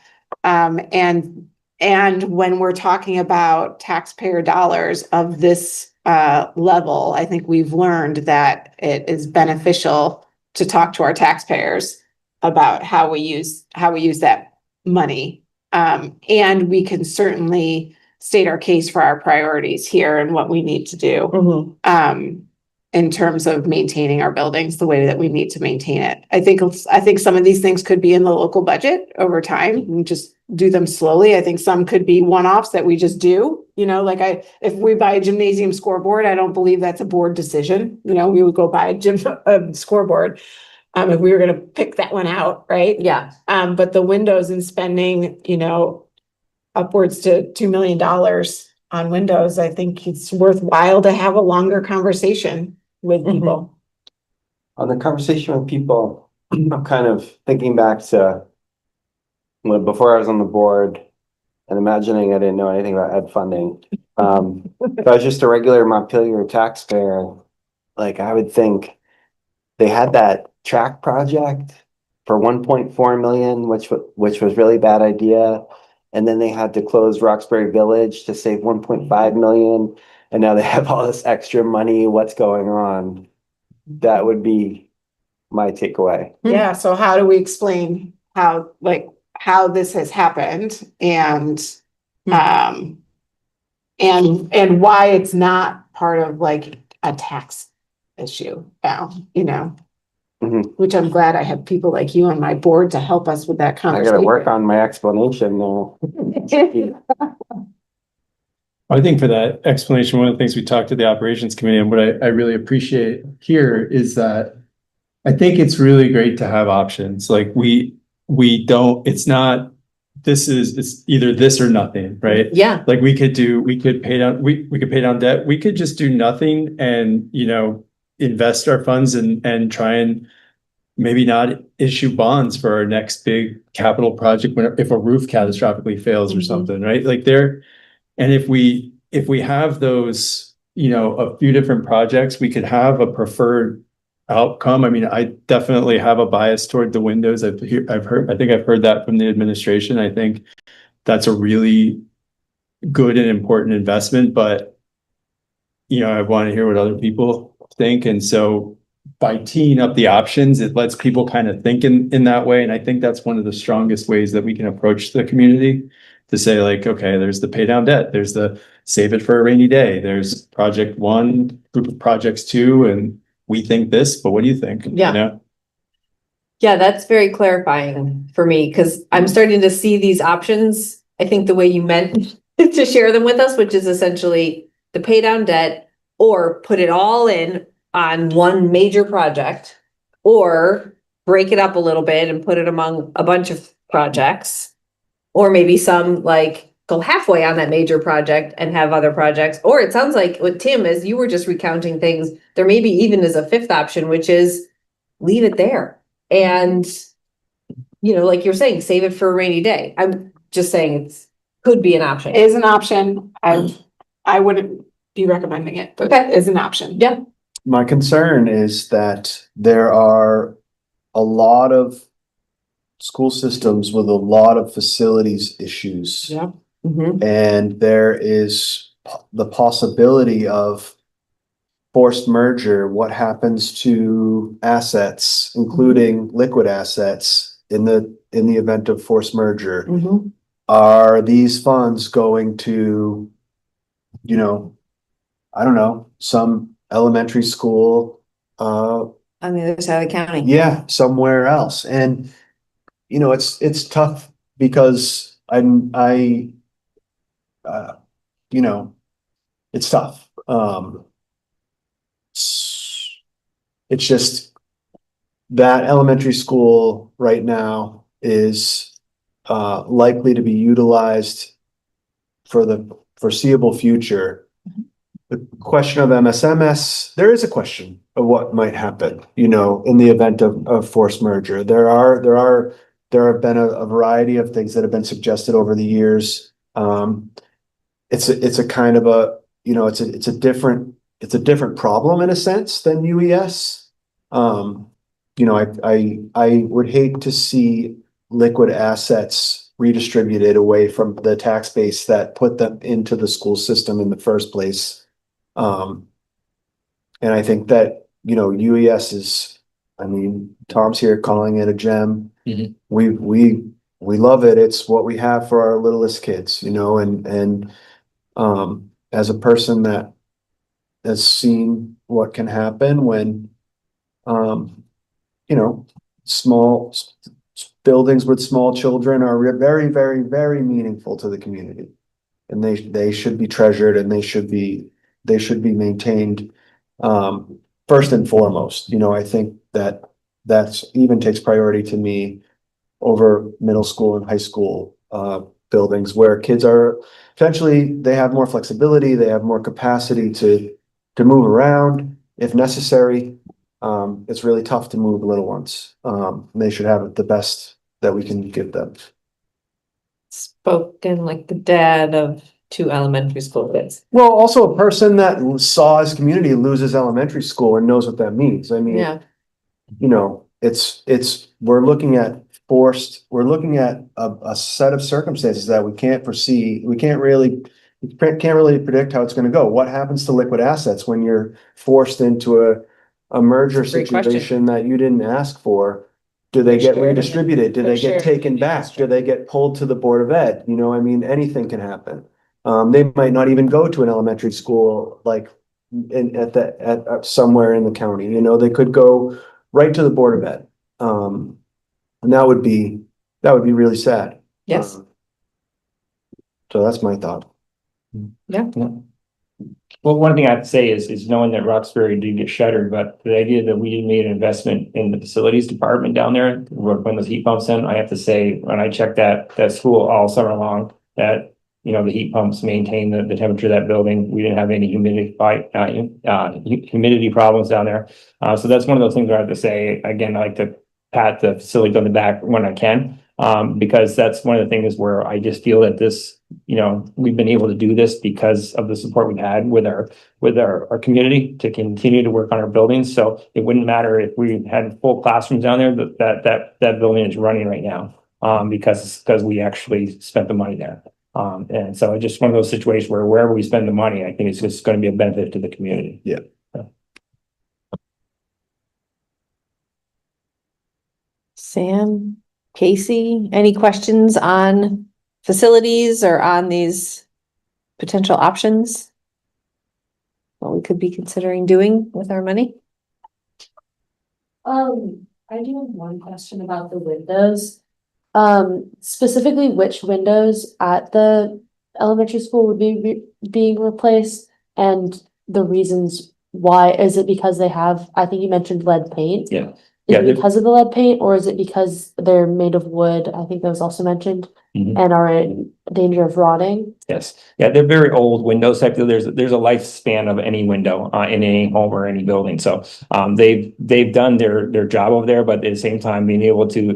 And when we're talking about taxpayer dollars of this level, I think we've learned that it is beneficial to talk to our taxpayers about how we use that money. And we can certainly state our case for our priorities here and what we need to do in terms of maintaining our buildings the way that we need to maintain it. I think some of these things could be in the local budget over time and just do them slowly. I think some could be one-offs that we just do, if we buy a gymnasium scoreboard, I don't believe that's a board decision. We would go buy a scoreboard if we were going to pick that one out. Right. Yeah. But the windows and spending, upwards to $2 million on windows, I think it's worthwhile to have a longer conversation with people. On the conversation with people, I'm kind of thinking back to before I was on the board and imagining I didn't know anything about ed funding. If I was just a regular Montpelier taxpayer, I would think they had that track project for 1.4 million, which was really bad idea. And then they had to close Roxbury Village to save 1.5 million. And now they have all this extra money. What's going on? That would be my takeaway. Yeah. So how do we explain how this has happened and why it's not part of a tax issue now, which I'm glad I have people like you on my board to help us with that I conversation. got to work on my explanation though. I think for that explanation, one of the things we talked to the operations committee and what I really appreciate here is that I think it's really great to have options. It's either this or nothing, right? Yeah. We could pay down debt. We could just do nothing and, invest our funds and try and maybe not issue bonds for our next big capital project if a roof catastrophically fails or something, right? And if we have those, a few different projects, we could have a preferred outcome. I mean, I definitely have a bias toward the windows. I think I've heard that from the administration. I think that's a really good and important investment, but I want to hear what other people think. And so by teeing up the options, it lets people kind of think in that way. And I think that's one of the strongest ways that we can approach the community, to say okay, there's the pay down debt, there's the save it for a rainy day, there's project one, group of projects two, and we think this, but what do you think? Yeah. Yeah, that's very clarifying for me, because I'm starting to see these options. I think the way you meant to share them with us, which is essentially the pay down debt or put it all in on one major project, or break it up a little bit and put it among a bunch of projects. Or maybe some like go halfway on that major project and have other projects. Or it sounds like with Tim, as you were just recounting things, there maybe even is a fifth option, which is leave it there. And, like you're saying, save it for a rainy day. I'm just saying could be an option. Is an option. I wouldn't be recommending it, but Okay. is an option. Yeah. My concern is that there are a lot of school systems with a lot of facilities issues. Yep. Mhm. And there is the possibility of forced merger. What happens to assets, including liquid assets, in the event of forced merger? Mhm. Are these funds going to, I don't know, some elementary school, On the other side of the county. yeah, somewhere else? And it's tough because it's tough. It's just that elementary school right now is likely to be utilized for the foreseeable future. The question of MSMS, there is a question of what might happen, in the event of forced merger. There have been a variety of things that have been suggested over the years. It's a kind of it's a different problem in a sense than UES. I would hate to see liquid assets redistributed away from the tax base that put them into the school system in the first place. And I think that, UES is, Tom's here calling it a gem. Mhm. We love it. It's what we have for our littlest kids, and as a person that has seen what can happen when, small buildings with small children are very, very, very meaningful to the community. And they should be treasured and they should be maintained, first and foremost. I think that's even takes priority to me over middle school and high school buildings where kids are potentially, they have more flexibility, they have more capacity to move around if necessary. It's really tough to move little ones. They should have the best that we can give them. Spoken like the dad of 2 elementary school kids. Well, also a person that saw his community lose his elementary school and knows what that means. Yeah. We're looking at a set of circumstances that we can't foresee. We can't really predict how it's going to go. What happens to liquid assets when you're forced into a merger That's a great question. situation that you didn't ask for? Do they get redistributed? Do they get taken back? Do they get pulled to the Board of Ed? Anything can happen. They might not even go to an elementary school like at somewhere in the county. They could go right to the Board of Ed. And that would be really sad. Yes. So that's my thought. Yeah. Well, one thing I have to say is knowing that Roxbury did get shuttered, but the idea that we made an investment in the facilities department down there, when those heat pumps in, I have to say, when I checked that school all summer long, that, the heat pumps maintain the temperature of that building. We didn't have any humidity problems down there. So that's one of those things where I have to say, again, I like to pat the facilities on the back when I can, because that's one of the things where I just feel that this, we've been able to do this because of the support we've had with our community to continue to work on our buildings. So it wouldn't matter if we had full classrooms down there, that building is running right now, because we actually spent the money there. And so it's just one of those situations where wherever we spend the money, I think it's just going to be a benefit to the community. Yeah. Sam, Casey, any questions on facilities or on these potential options? What we could be considering doing with our money? I do have one question about the windows. Specifically, which windows at the elementary school would be being replaced and the reasons why? Is it because they have, I think you mentioned lead paint? Yeah. Yeah, it they're- because of the lead paint, or is it because they're made of wood? I think that was also mentioned. Mhm. And are in danger of rotting. Yes, yeah, they're very old windows. There's a lifespan of any window in any home or any building. So they've done their job over there, but at the same time being able to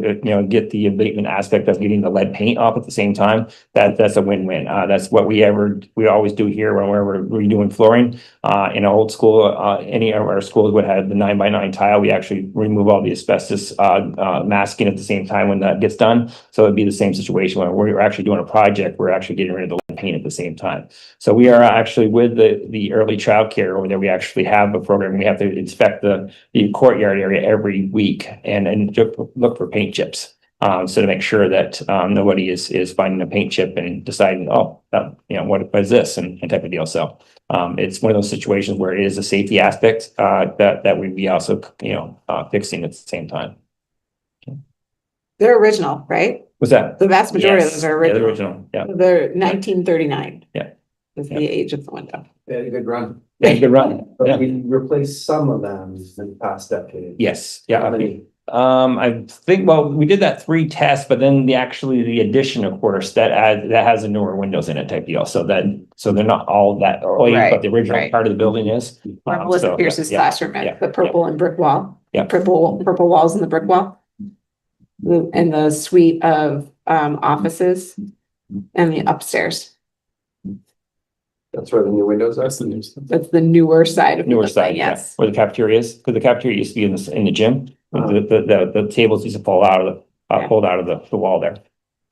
get the abatement aspect of getting the lead paint off at the same time, that's a win-win. That's what we always do here whenever we're redoing flooring. In an old school, any of our schools would have the 9x9 tile. We actually remove all the asbestos masking at the same time when that gets done. So it'd be the same situation when we're actually doing a project. We're actually getting rid of the lead paint at the same time. So we are actually with the early child care over there. We actually have a program. We have to inspect the courtyard area every week and look for paint chips. So to make sure that nobody is finding a paint chip and deciding, oh, what is this and type of deal. So it's one of those situations where it is a safety aspect that we'd be also fixing at the same time. They're original, right? What's that? The vast majority of Yes, those are yeah, original. Yeah. They're 1939. Yeah. Is Yeah. the age of the window. They had a good run. Yeah, good run. But Yeah. we replaced some of them in the past decade. Yes, yeah. How many? I think, well, we did that 3 tests, but then the addition, of course, that has the newer windows in it type deal. So they're not all that early, but the original Right. part of the building is. Where Melissa Pierce's classroom yeah, at, the purple and brick wall. Yeah. Purple walls and the brick wall. And the suite of offices and the upstairs. That's where the new windows are. That's the new stuff. That's the newer side of the Newer building, side, yeah, yes. where the cafeteria is, because the cafeteria used to be in the gym. The tables used to fall out of pulled out of the wall there.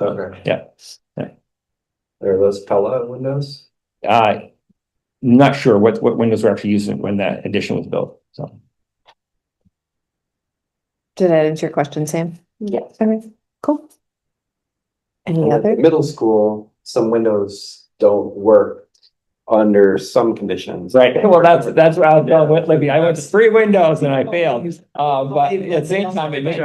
Okay. Yeah. Are those Pella windows? Not sure what windows were actually using when that addition was built, so. Did that answer your question, Sam? Yes. Okay, cool. Any And at the other? middle school, some windows don't work under some conditions. Right, well, that's what I was telling with Libby. I went to 3 windows and I failed. But at the same time, it made me,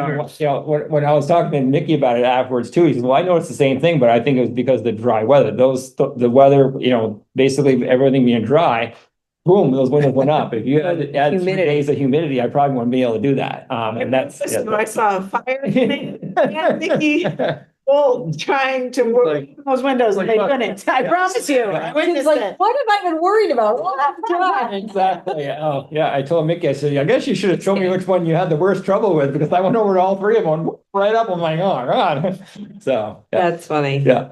when I was talking to Mickey about it afterwards too, he said, well, I noticed the same thing, but I think it was because of the dry weather. The weather, basically everything being dry, boom, those windows went up. If you had 3 Humidity. days of humidity, I probably wouldn't be able to do that. And that's. I saw a fire. And Nikki, well, trying to work those windows and they couldn't. I promise you. I witnessed it. What have I been worried about all that time? Exactly. Oh, yeah. I told Mickey, I said, I guess you should have shown me which one you had the worst trouble with, because I went over to all 3 of them right up. I'm like, oh, God. So, yeah. That's funny. Yeah.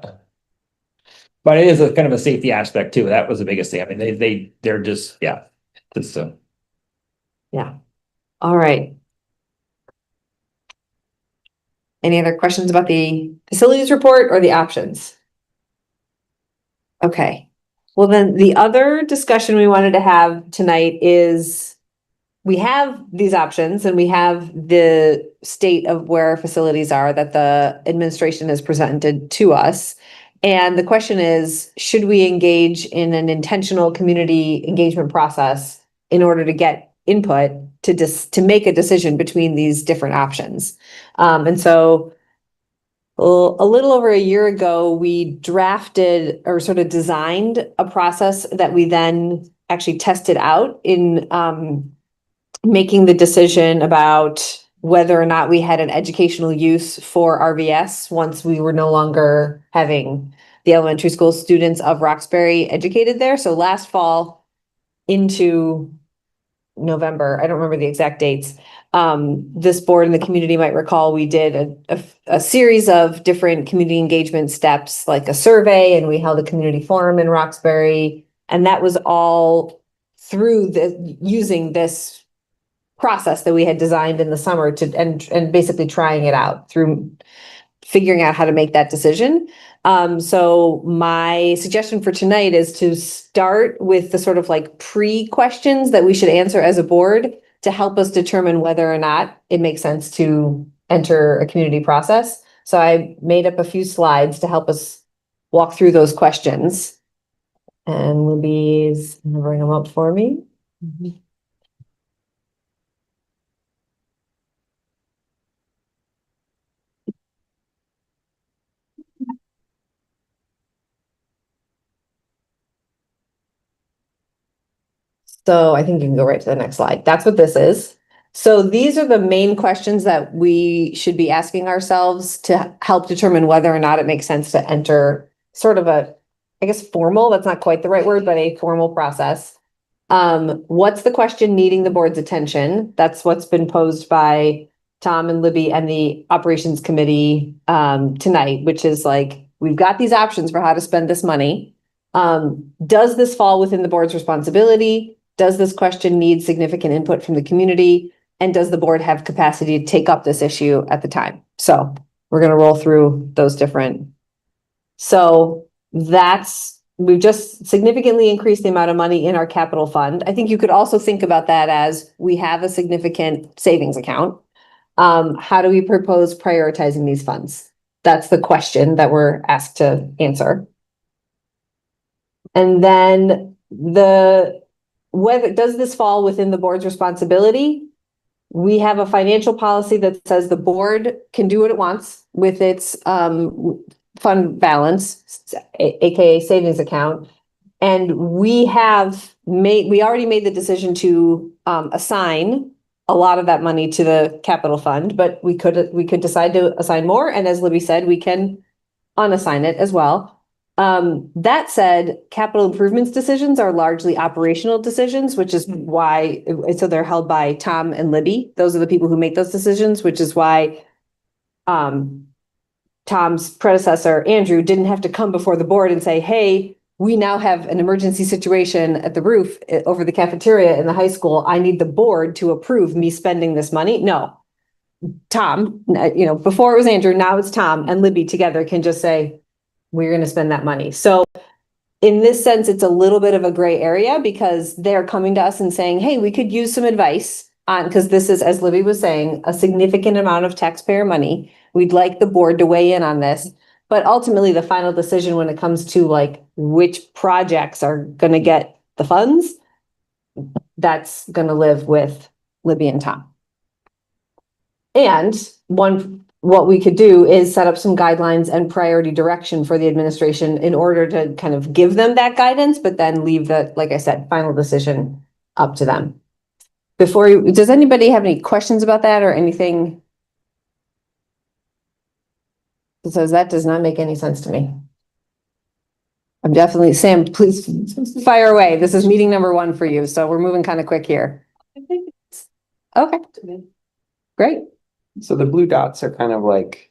But it is a kind of a safety aspect too. That was the biggest thing. I mean, they're just, yeah. Just, All right. Any other questions about the facilities report or the options? Okay, well then the other discussion we wanted to have tonight is we have these options and we have the state of where our facilities are that the administration has presented to us. And the question is, should we engage in an intentional community engagement process in order to get input to make a decision between these different options? And so a little over a year ago, we drafted or sort of designed a process that we then actually tested out in making the decision about whether or not we had an educational use for RVS once we were no longer having the elementary school students of Roxbury educated there. So last fall into November, I don't remember the exact dates. This board and the community might recall we did a series of different community engagement steps, like a survey, and we held a community forum in Roxbury. And that was all through using this process that we had designed in the summer and basically trying it out through figuring out how to make that decision. So my suggestion for tonight is to start with the sort of like pre-questions that we should answer as a board to help us determine whether or not it makes sense to enter a community process. So I made up a few slides to help us walk through those questions. And Libby's gonna bring them up for me. So I think you can go right to the next slide. That's what this is. So these are the main questions that we should be asking ourselves to help determine whether or not it makes sense to enter sort of a, I guess, formal, that's not quite the right word, but a formal process. What's the question needing the board's attention? That's what's been posed by Tom and Libby and the operations committee tonight, which is like, we've got these options for how to spend this money. Does this fall within the board's responsibility? Does this question need significant input from the community? And does the board have capacity to take up this issue at the time? So we're going to roll through those different. So we've just significantly increased the amount of money in our capital fund. I think you could also think about that as we have a significant savings account. How do we propose prioritizing these funds? That's the question that we're asked to answer. And then whether does this fall within the board's responsibility? We have a financial policy that says the board can do what it wants with its fund balance, aka savings account. And we already made the decision to assign a lot of that money to the capital fund, but we could decide to assign more. And as Libby said, we can unassign it as well. That said, capital improvements decisions are largely operational decisions, which is why, so they're held by Tom and Libby. Those are the people who make those decisions, which is why Tom's predecessor, Andrew, didn't have to come before the board and say, hey, we now have an emergency situation at the roof over the cafeteria in the high school. I need the board to approve me spending this money. No, Tom, before it was Andrew, now it's Tom and Libby together can just say, we're going to spend that money. So in this sense, it's a little bit of a gray area because they're coming to us and saying, hey, we could use some advice on, because this is, as Libby was saying, a significant amount of taxpayer money. We'd like the board to weigh in on this. But ultimately, the final decision when it comes to like which projects are going to get the funds, that's going to live with Libby and Tom. And what we could do is set up some guidelines and priority direction for the administration in order to kind of give them that guidance, but then leave the, like I said, final decision up to them. Does anybody have any questions about that or anything? Because that does not make any sense to me. I'm definitely, Sam, please fire away. This is meeting number 1 for you, so we're moving kind of quick here. Okay, great. So the blue dots are kind of like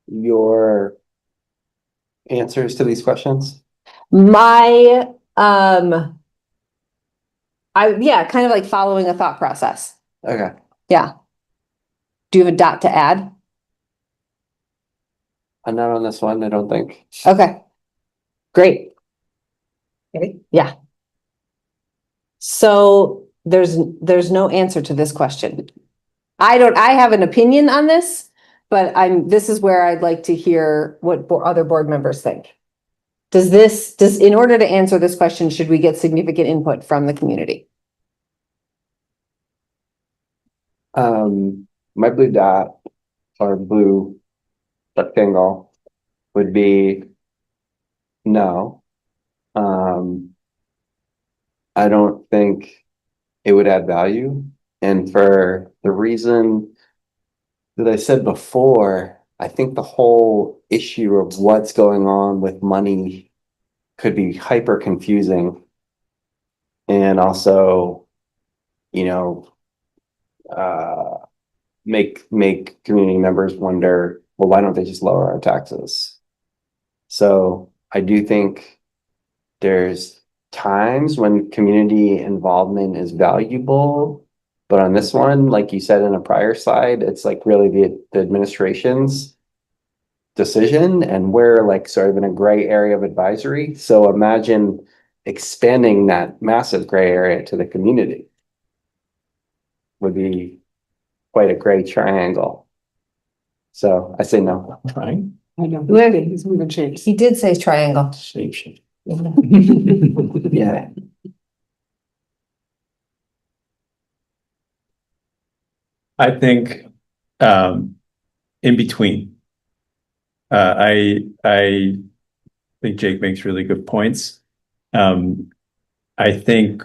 your answers to these questions? Yeah, kind of like following a thought process. Okay. Yeah. Do you have a dot to add? I'm not on this one, I don't think. Okay. Great. Okay. Yeah. So there's no answer to this question. I have an opinion on this, but this is where I'd like to hear what other board members think. In order to answer this question, should we get significant input from the community? My blue dot or blue rectangle would be no. I don't think it would add value. And for the reason that I said before, I think the whole issue of what's going on with money could be hyper confusing. And also, make community members wonder, well, why don't they just lower our taxes? So I do think there's times when community involvement is valuable, but on this one, like you said in a prior slide, it's like really the administration's decision, and we're like sort of in a gray area of advisory. So imagine expanding that massive gray area to the community would be quite a gray triangle. So I say no. Right? I know. He's moving shapes. He did say triangle. Shape shift. Yeah. I think in between. I think Jake makes really good points. I think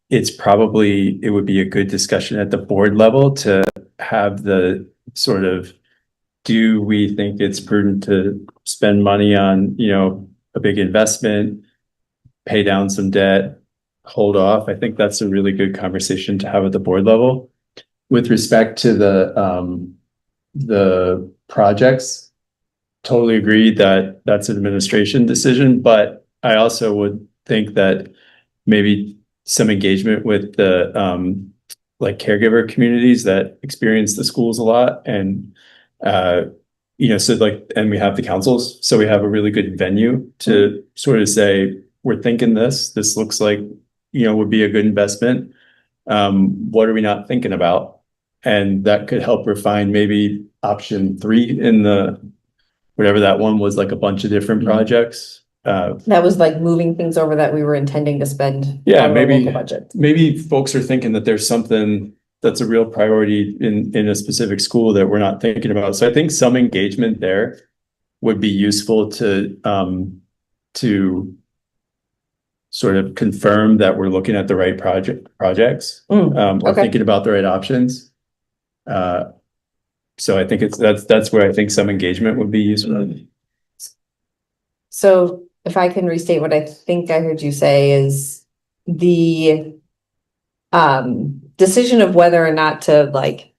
it's probably, it would be a good discussion at the board level to have the sort of, do we think it's prudent to spend money on, a big investment, pay down some debt, hold off? I think that's a really good conversation to have at the board level. With respect to the projects, totally agree that that's an administration decision, but I also would think that maybe some engagement with the like caregiver communities that experience the schools a lot, and so like, and we have the councils, so we have a really good venue to sort of say, we're thinking this looks like, would be a good investment. What are we not thinking about? And that could help refine maybe option 3 in the, whatever that one was, like a bunch of different projects. That was like moving things over that we were intending to spend. Yeah, out of our maybe, local budget. maybe folks are thinking that there's something that's a real priority in a specific school that we're not thinking about. So I think some engagement there would be useful to sort of confirm that we're looking at the right projects, or okay. thinking about the right options. So I think that's where I think some engagement would be useful. So if I can restate what I think I heard you say is the decision of whether or not to like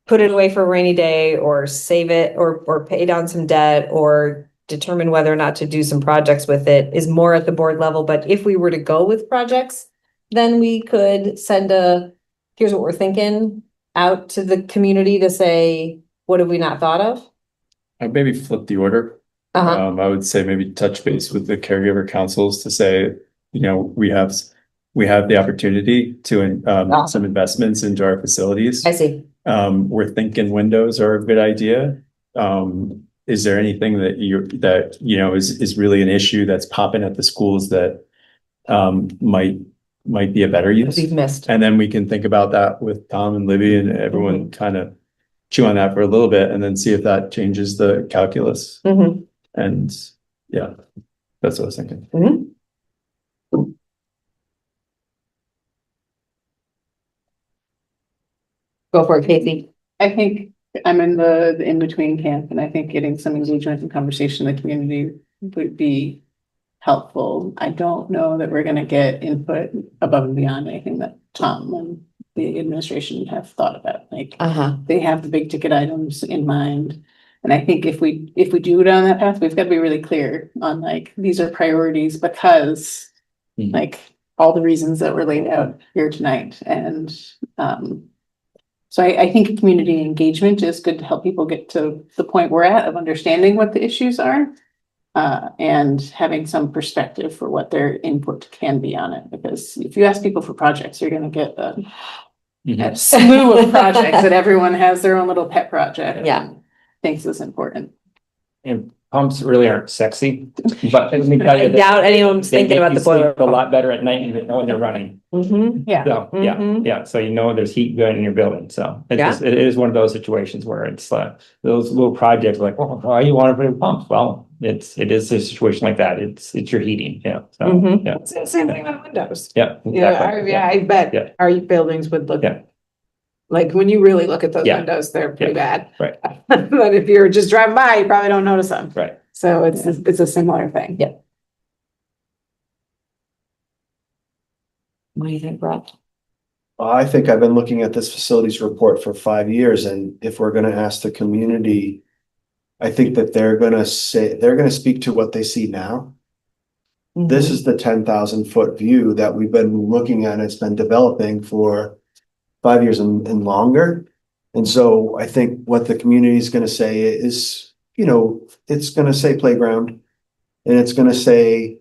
put it away for a rainy day or save it or pay down some debt or determine whether or not to do some projects with it is more at the board level. But if we were to go with projects, then we could send here's what we're thinking out to the community to say, what have we not thought of? I'd maybe flip the order. I would say maybe touch base with the caregiver councils to say, we have the opportunity to some investments into our facilities. I see. We're thinking windows are a good idea. Is there anything that is really an issue that's popping at the schools that might be a better use? We've missed. And then we can think about that with Tom and Libby and everyone, kind of chew on that for a little bit and then see if that changes the calculus. And yeah, that's what I was thinking. Go for it, Casey. I think I'm in the in-between camp, and I think getting some engagement and conversation in the community would be helpful. I don't know that we're gonna get input above and beyond anything that Tom and the administration have thought about. Like, they have the big ticket items in mind. And I think if we do go down that path, we've got to be really clear on like, these are priorities because like all the reasons that were laid out here tonight. And so I think community engagement is good to help people get to the point we're at of understanding what the issues are, and having some perspective for what their input can be on it. Because if you ask people for projects, you're going to get a slew of projects that everyone has their own little pet project. Yeah. Thinks is important. And pumps really aren't sexy, but let me tell you. I doubt anyone's thinking about the boiler. A lot better at night even when they're running. Yeah. So, yeah. So there's heat going in your building. So it is one of those situations where it's those little projects like, oh, why you want to put in pumps? Well, it is a situation like that. It's your heating. Yeah. So yeah. It's the same thing on windows. Yeah. Exactly. I bet our buildings would look like when you really look at those windows, they're pretty bad. Right. But if you're just driving by, you probably don't notice them. Right. So it's a similar thing. Yeah. What do you think, Brett? I think I've been looking at this facilities report for 5 years, and if we're gonna ask the community, I think that they're gonna speak to what they see now. This is the 10,000 foot view that we've been looking at. It's been developing for 5 years and longer. And so I think what the community is gonna say is, it's gonna say playground, and it's gonna say,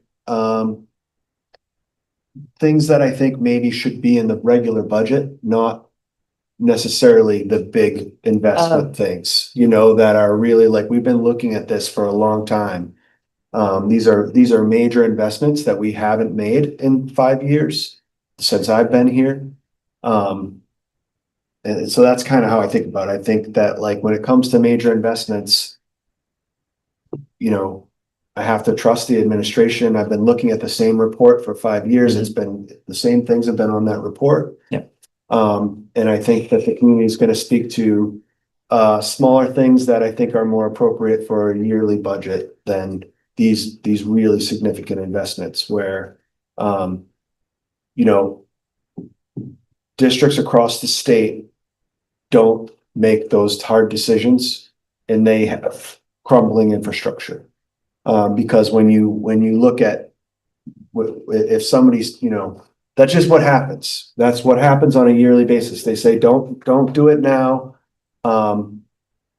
things that I think maybe should be in the regular budget, not necessarily the big investment things, that are really like, we've been looking at this for a long time. These are major investments that we haven't made in 5 years since I've been here. And so that's kind of how I think about it. I think that like when it comes to major investments, I have to trust the administration. I've been looking at the same report for 5 years. It's been, the same things have been on that report. Yeah. And I think that the community is gonna speak to smaller things that I think are more appropriate for a yearly budget than these really significant investments where, you know, districts across the state don't make those hard decisions and they have crumbling infrastructure. Because when you look at if somebody's, you know, that's just what happens. That's what happens on a yearly basis. They say, don't do it now.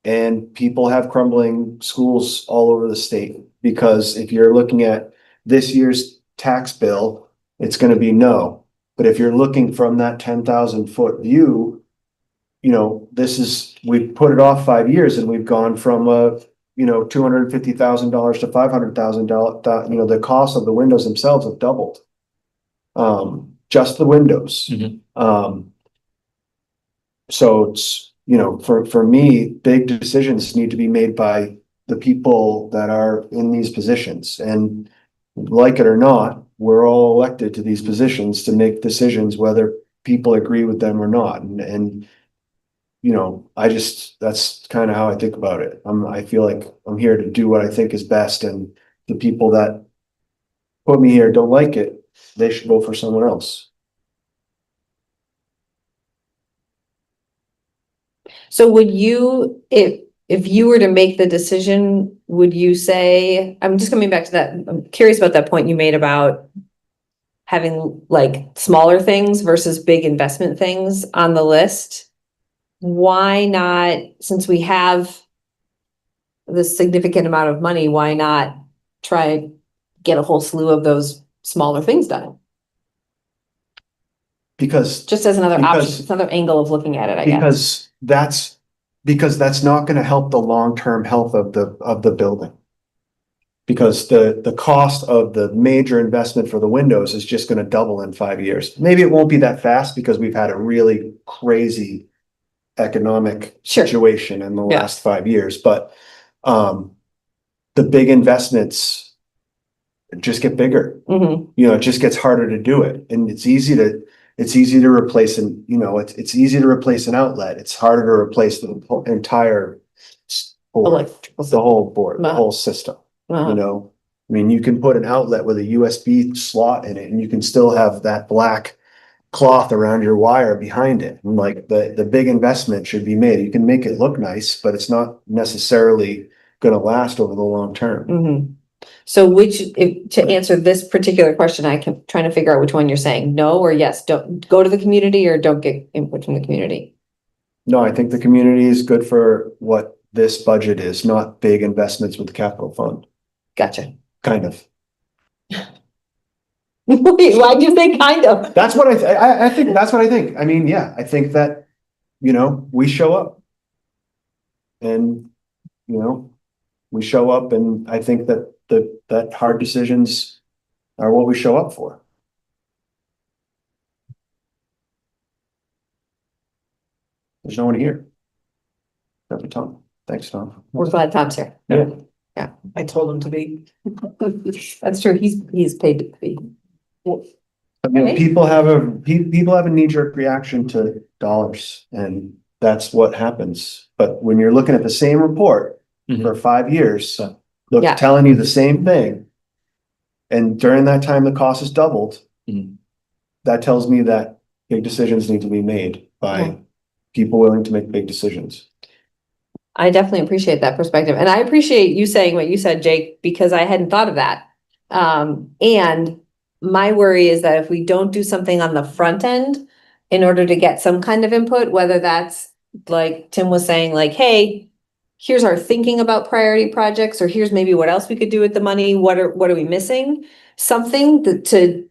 And people have crumbling schools all over the state, because if you're looking at this year's tax bill, it's gonna be no. But if you're looking from that 10,000-foot view, you know, we put it off 5 years and we've gone from $250,000 to $500,000. You know, the cost of the windows themselves have doubled. Just the windows. So it's, you know, for me, big decisions need to be made by the people that are in these positions. And like it or not, we're all elected to these positions to make decisions, whether people agree with them or not. And you know, that's kind of how I think about it. I feel like I'm here to do what I think is best, and the people that put me here don't like it, they should vote for someone else. So would you, if you were to make the decision, would you say, I'm just coming back to that, I'm curious about that point you made about having like smaller things versus big investment things on the list. Why not, since we have this significant amount of money, why not try get a whole slew of those smaller things done? Because Just as another option, it's another angle of looking at it, I guess. Because that's not gonna help the long-term health of the building. Because the cost of the major investment for the windows is just gonna double in 5 years. Maybe it won't be that fast because we've had a really crazy economic situation in the last 5 years, but the big investments just get bigger. You know, it just gets harder to do it, and it's easy to replace it's easy to replace an outlet. It's harder to replace the entire board, the whole board, the whole system. You know, I mean, you can put an outlet with a USB slot in it and you can still have that black cloth around your wire behind it. And like the big investment should be made. You can make it look nice, but it's not necessarily going to last over the long term. So to answer this particular question, I can trying to figure out which one you're saying, no or yes, don't go to the community or don't get input from the community. No, I think the community is good for what this budget is, not big investments with the capital fund. Gotcha. Kind of. Wait, why'd you say kind of? That's what I think. That's what I think. I mean, yeah, I think that, you know, we show up and, you know, we show up, and I think that that hard decisions are what we show up for. There's no one here. Except for Tom. Thanks, Tom. We're glad Tom's here. Yeah. I told him to be. That's true. He's paid to be. I mean, people have a knee-jerk reaction to dollars, and that's what happens. But when you're looking at the same report for 5 years, telling you the same thing, and during that time the cost has doubled, that tells me that big decisions need to be made by people willing to make big decisions. I definitely appreciate that perspective. And I appreciate you saying what you said, Jake, because I hadn't thought of that. And my worry is that if we don't do something on the front end in order to get some kind of input, whether that's like Tim was saying, like, hey, here's our thinking about priority projects, or here's maybe what else we could do with the money. What are we missing? Something to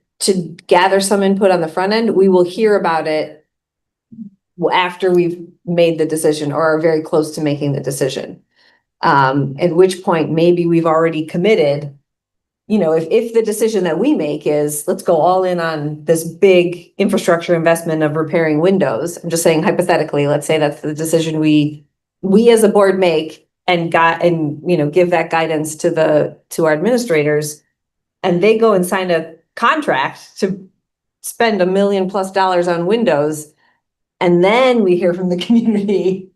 gather some input on the front end. We will hear about it after we've made the decision or are very close to making the decision. At which point maybe we've already committed. You know, if the decision that we make is let's go all in on this big infrastructure investment of repairing windows, I'm just saying hypothetically, let's say that's the decision we as a board make, and give that guidance to our administrators, and they go and sign a contract to spend $1 million+ on windows, and then we hear from the community,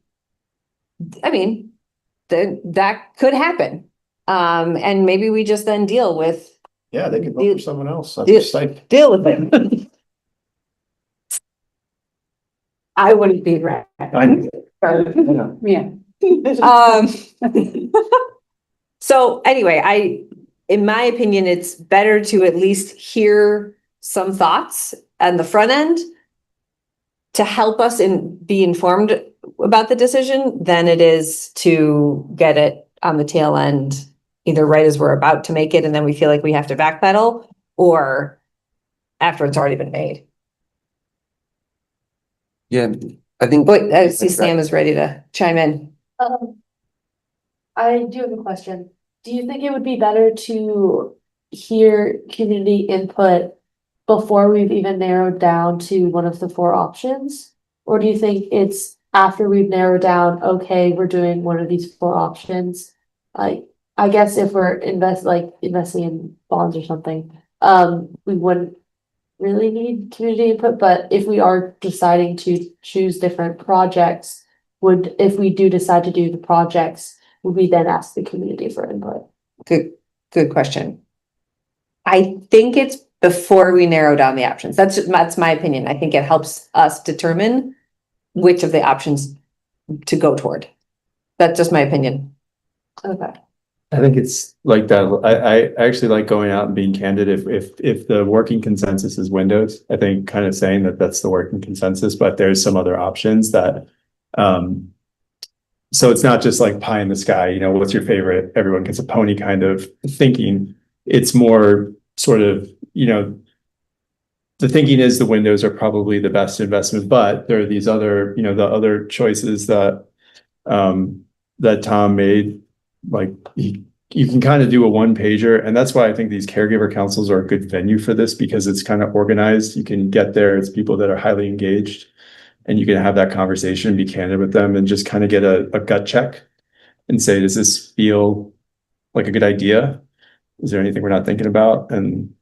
I mean, that could happen. And maybe we just then deal with Yeah, they could vote for someone else. That's deal- a stipend. deal with it. I wouldn't be right. Yeah. Yeah. So anyway, in my opinion, it's better to at least hear some thoughts on the front end to help us be informed about the decision than it is to get it on the tail end, either right as we're about to make it and then we feel like we have to backpedal, or after it's already been made. Yeah, I think. But I see Sam is ready to chime in. I do have a question. Do you think it would be better to hear community input before we've even narrowed down to one of the 4 options? Or do you think it's after we've narrowed down, okay, we're doing one of these 4 options? Like, I guess if we're investing in bonds or something, we wouldn't really need community input, but if we are deciding to choose different projects, if we do decide to do the projects, would we then ask the community for input? Good question. I think it's before we narrow down the options. That's my opinion. I think it helps us determine which of the options to go toward. That's just my opinion. Okay. I think it's like that. I actually like going out and being candid. If the working consensus is windows, I think kind of saying that that's the working consensus, but there's some other options that, so it's not just like pie in the sky, what's your favorite? Everyone gets a pony kind of thinking. It's more sort of, the thinking is the windows are probably the best investment, but there are these other, the other choices that, that Tom made, like you can kind of do a 1-pager, and that's why I think these caregiver councils are a good venue for this, because it's kind of organized. You can get there. It's people that are highly engaged, and you can have that conversation, be candid with them, and just kind of get a gut check and say, does this feel like a good idea? Is there anything we're not thinking about? And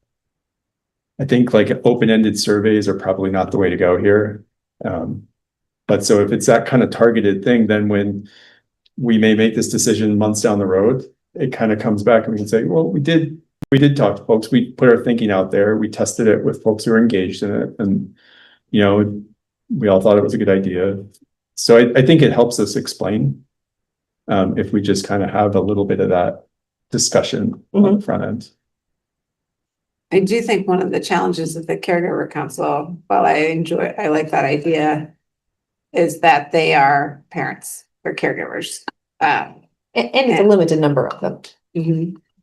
I think like open-ended surveys are probably not the way to go here. But so if it's that kind of targeted thing, then when we may make this decision months down the road, it kind of comes back and we can say, well, we did talk to folks. We put our thinking out there. We tested it with folks who are engaged in it. And, we all thought it was a good idea. So I think it helps us explain if we just kind of have a little bit of that discussion on the front end. I do think one of the challenges of the caregiver council, while I like that idea, is that they are parents or caregivers. And it's a limited number of them.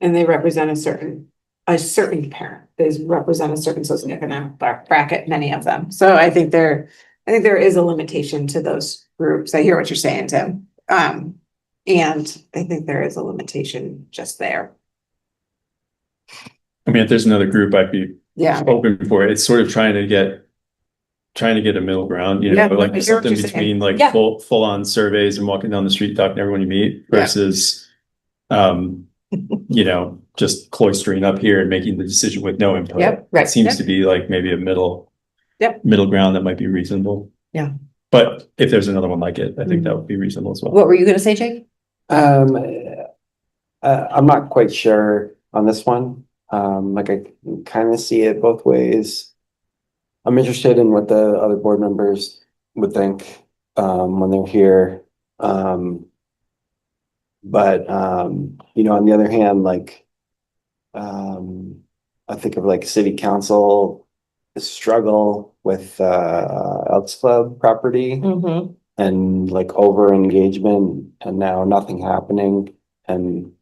And they represent a certain parent. They represent a certain socioeconomic bracket, many of them. So I think there is a limitation to those groups. I hear what you're saying, Tim. And I think there is a limitation just there. I mean, if there's another group, I'd be open for it. It's sort of trying to get a middle ground, like something between like full on surveys and walking down the street talking to everyone you meet versus, just cloistering up here and making the decision with no input. It seems to be like maybe a middle ground that might be reasonable. Yeah. But if there's another one like it, I think that would be reasonable as well. What were you going to say, Jake? I'm not quite sure on this one. Like I kind of see it both ways. I'm interested in what the other board members would think when they're here. But on the other hand, like I think of like city council struggle with Elks Club property and like over engagement and now nothing happening, and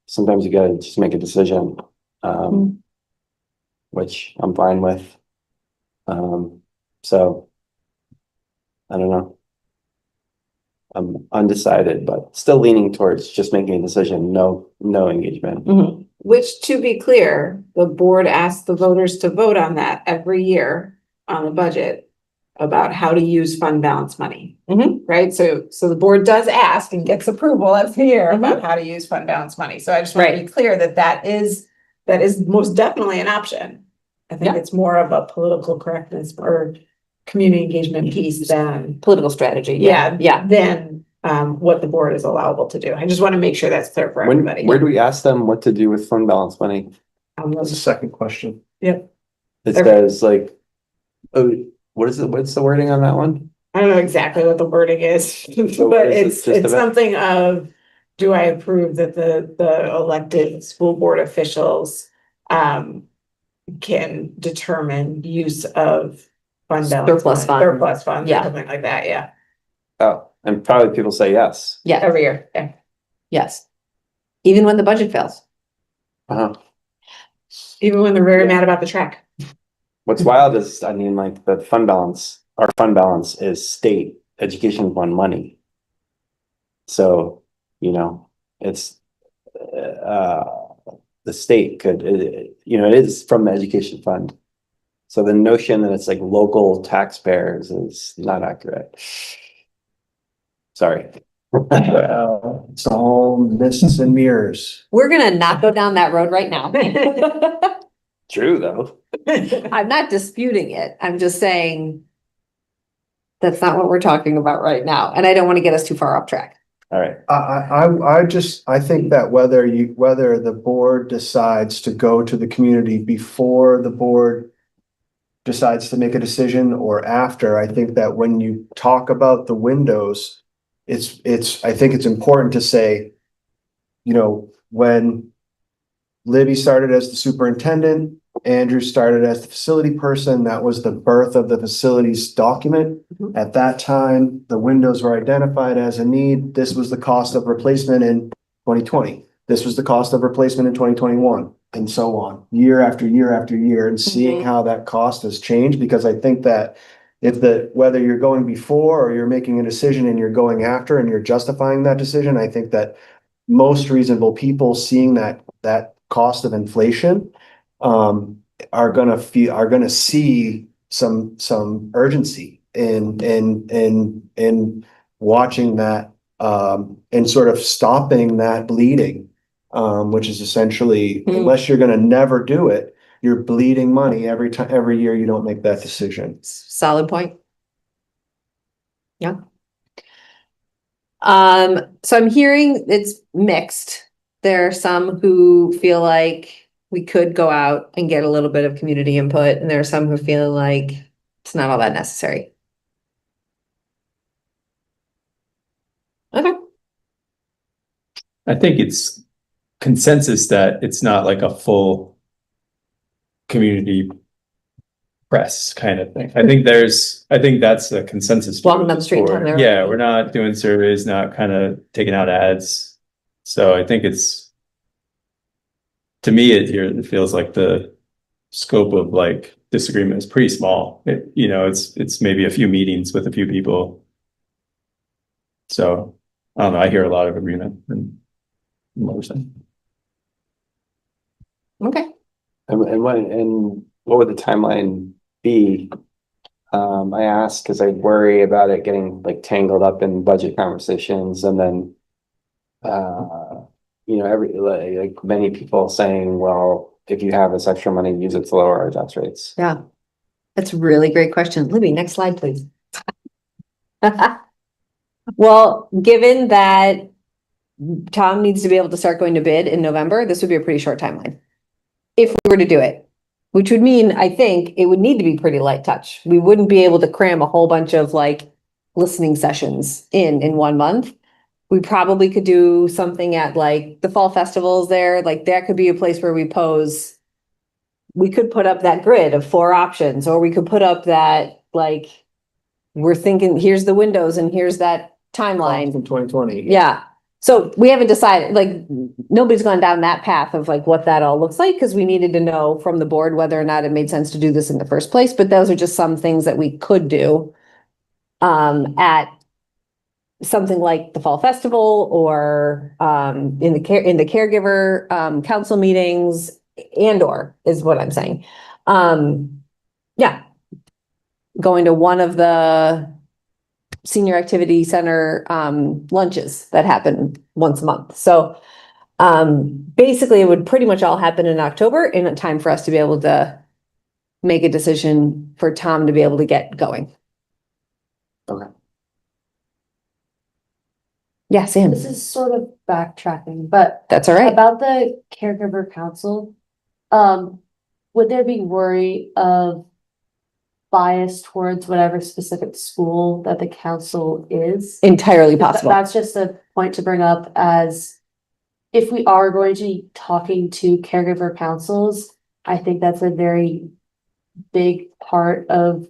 sometimes you gotta just make a decision, which I'm fine with. So I don't know. I'm undecided, but still leaning towards just making a decision. No engagement. Which, to be clear, the board asks the voters to vote on that every year on the budget. about how to use fund balance money. Mhm. Right? So the board does ask and gets approval every year about how to use fund balance money. So I just want to be clear that that is most definitely an option. I think Yeah. it's more of a political correctness or community engagement piece than, Political strategy. yeah, than what the board is allowable to do. I just want to make sure that's clear for everybody. Where do we ask them what to do with fund balance money? That's the second question. It Every- says like, oh, what's the wording on that one? I don't know exactly what the wording is, what but is it it's just about? something of, do I approve that the elected school board officials can determine use of fund balance Surplus money, fund. surplus funds, or Yeah. something like that, yeah, Oh, and probably people say yes. Yeah, every year, yeah. yes. Even when the budget fails. Uh-huh. Even when they're very mad about the track. What's wild is, I mean, like the fund balance, our fund balance is state education fund money. So, you know, it's, the state could, you know, it is from the education fund. So the notion that it's like local taxpayers is not accurate. Sorry. Well, it's all mists and mirrors. We're gonna not go down that road right now. True, though. I'm not disputing it. I'm just saying that's not what we're talking about right now. And I don't want to get us too far off track. All right. I think that whether the board decides to go to the community before the board decides to make a decision or after, I think that when you talk about the windows, I think it's important to say, you know, when Libby started as the superintendent, Andrew started as the facility person, that was the birth of the facilities document. At that time, the windows were identified as a need. This was the cost of replacement in 2020. This was the cost of replacement in 2021, and so on, year after year after year, and seeing how that cost has changed, because I think that whether you're going before or you're making a decision and you're going after and you're justifying that decision, I think that most reasonable people seeing that cost of inflation are gonna see some urgency in watching that and sort of stopping that bleeding, which is essentially, unless you're gonna never do it, you're bleeding money every year you don't make that decision. Solid point. Yeah. So I'm hearing it's mixed. There are some who feel like we could go out and get a little bit of community input, and there are some who feel like it's not all that necessary. Okay. I think it's consensus that it's not like a full community press kind of thing. I think that's a consensus. Walking down the street and telling everyone. Yeah, we're not doing surveys, not kind of taking out ads. So I think to me, it feels like the scope of like disagreement is pretty small. It's maybe a few meetings with a few people. So I don't know, I hear a lot of agreement and what we're saying. Okay. And what would the timeline be? I ask because I worry about it getting like tangled up in budget conversations, and then like many people saying, well, if you have this extra money, use it to lower our tax rates. Yeah. That's a really great question. Libby, next slide, please. Well, given that Tom needs to be able to start going to bid in November, this would be a pretty short timeline. If we were to do it, which would mean, I think it would need to be pretty light touch. We wouldn't be able to cram a whole bunch of like listening sessions in 1 month. We probably could do something at like the fall festivals there. Like that could be a place where we could put up that grid of 4 options, or we could put up that, like, we're thinking, here's the windows and here's that timeline. From 2020. Yeah. So we haven't decided, like, nobody's gone down that path of like what that all looks like, because we needed to know from the board whether or not it made sense to do this in the first place. But those are just some things that we could do at something like the fall festival, or in the caregiver council meetings, or is what I'm saying. Yeah. going to one of the senior activity center lunches that happen once a month. So basically it would pretty much all happen in October in a time for us to be able to make a decision for Tom to be able to get going. Okay. Yeah, Sam. This is sort of backtracking, but That's all right. about the caregiver council, would there be worry of bias towards whatever specific school that the council is? Entirely possible. That's just a point to bring up, as if we are going to be talking to caregiver councils, I think that's a very big part of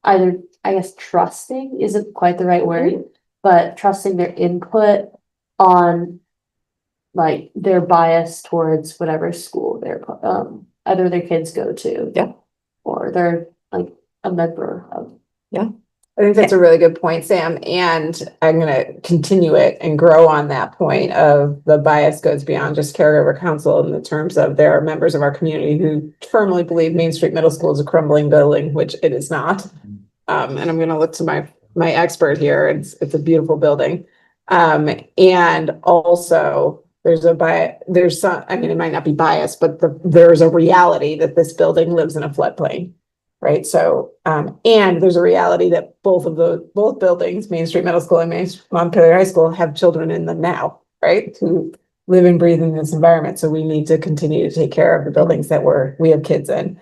either, I guess, trusting isn't quite the right word, but trusting their input on like their bias towards whatever school they're either their kids go to. Yeah. Or they're like a member of. I think that's a really good point, Sam, and I'm gonna continue it and grow on that point of the bias goes beyond just caregiver council in the terms of there are members of our community who firmly believe Main Street Middle School is a crumbling building, which it is not. And I'm gonna look to my expert here. It's a beautiful building. And also there's some, I mean, it might not be biased, but there's a reality that this building lives in a floodplain. Right, so, and there's a reality that both buildings, Main Street Middle School and Montpelier High School, have children in them now, right? Who live and breathe in this environment, so we need to continue to take care of the buildings that we have kids in.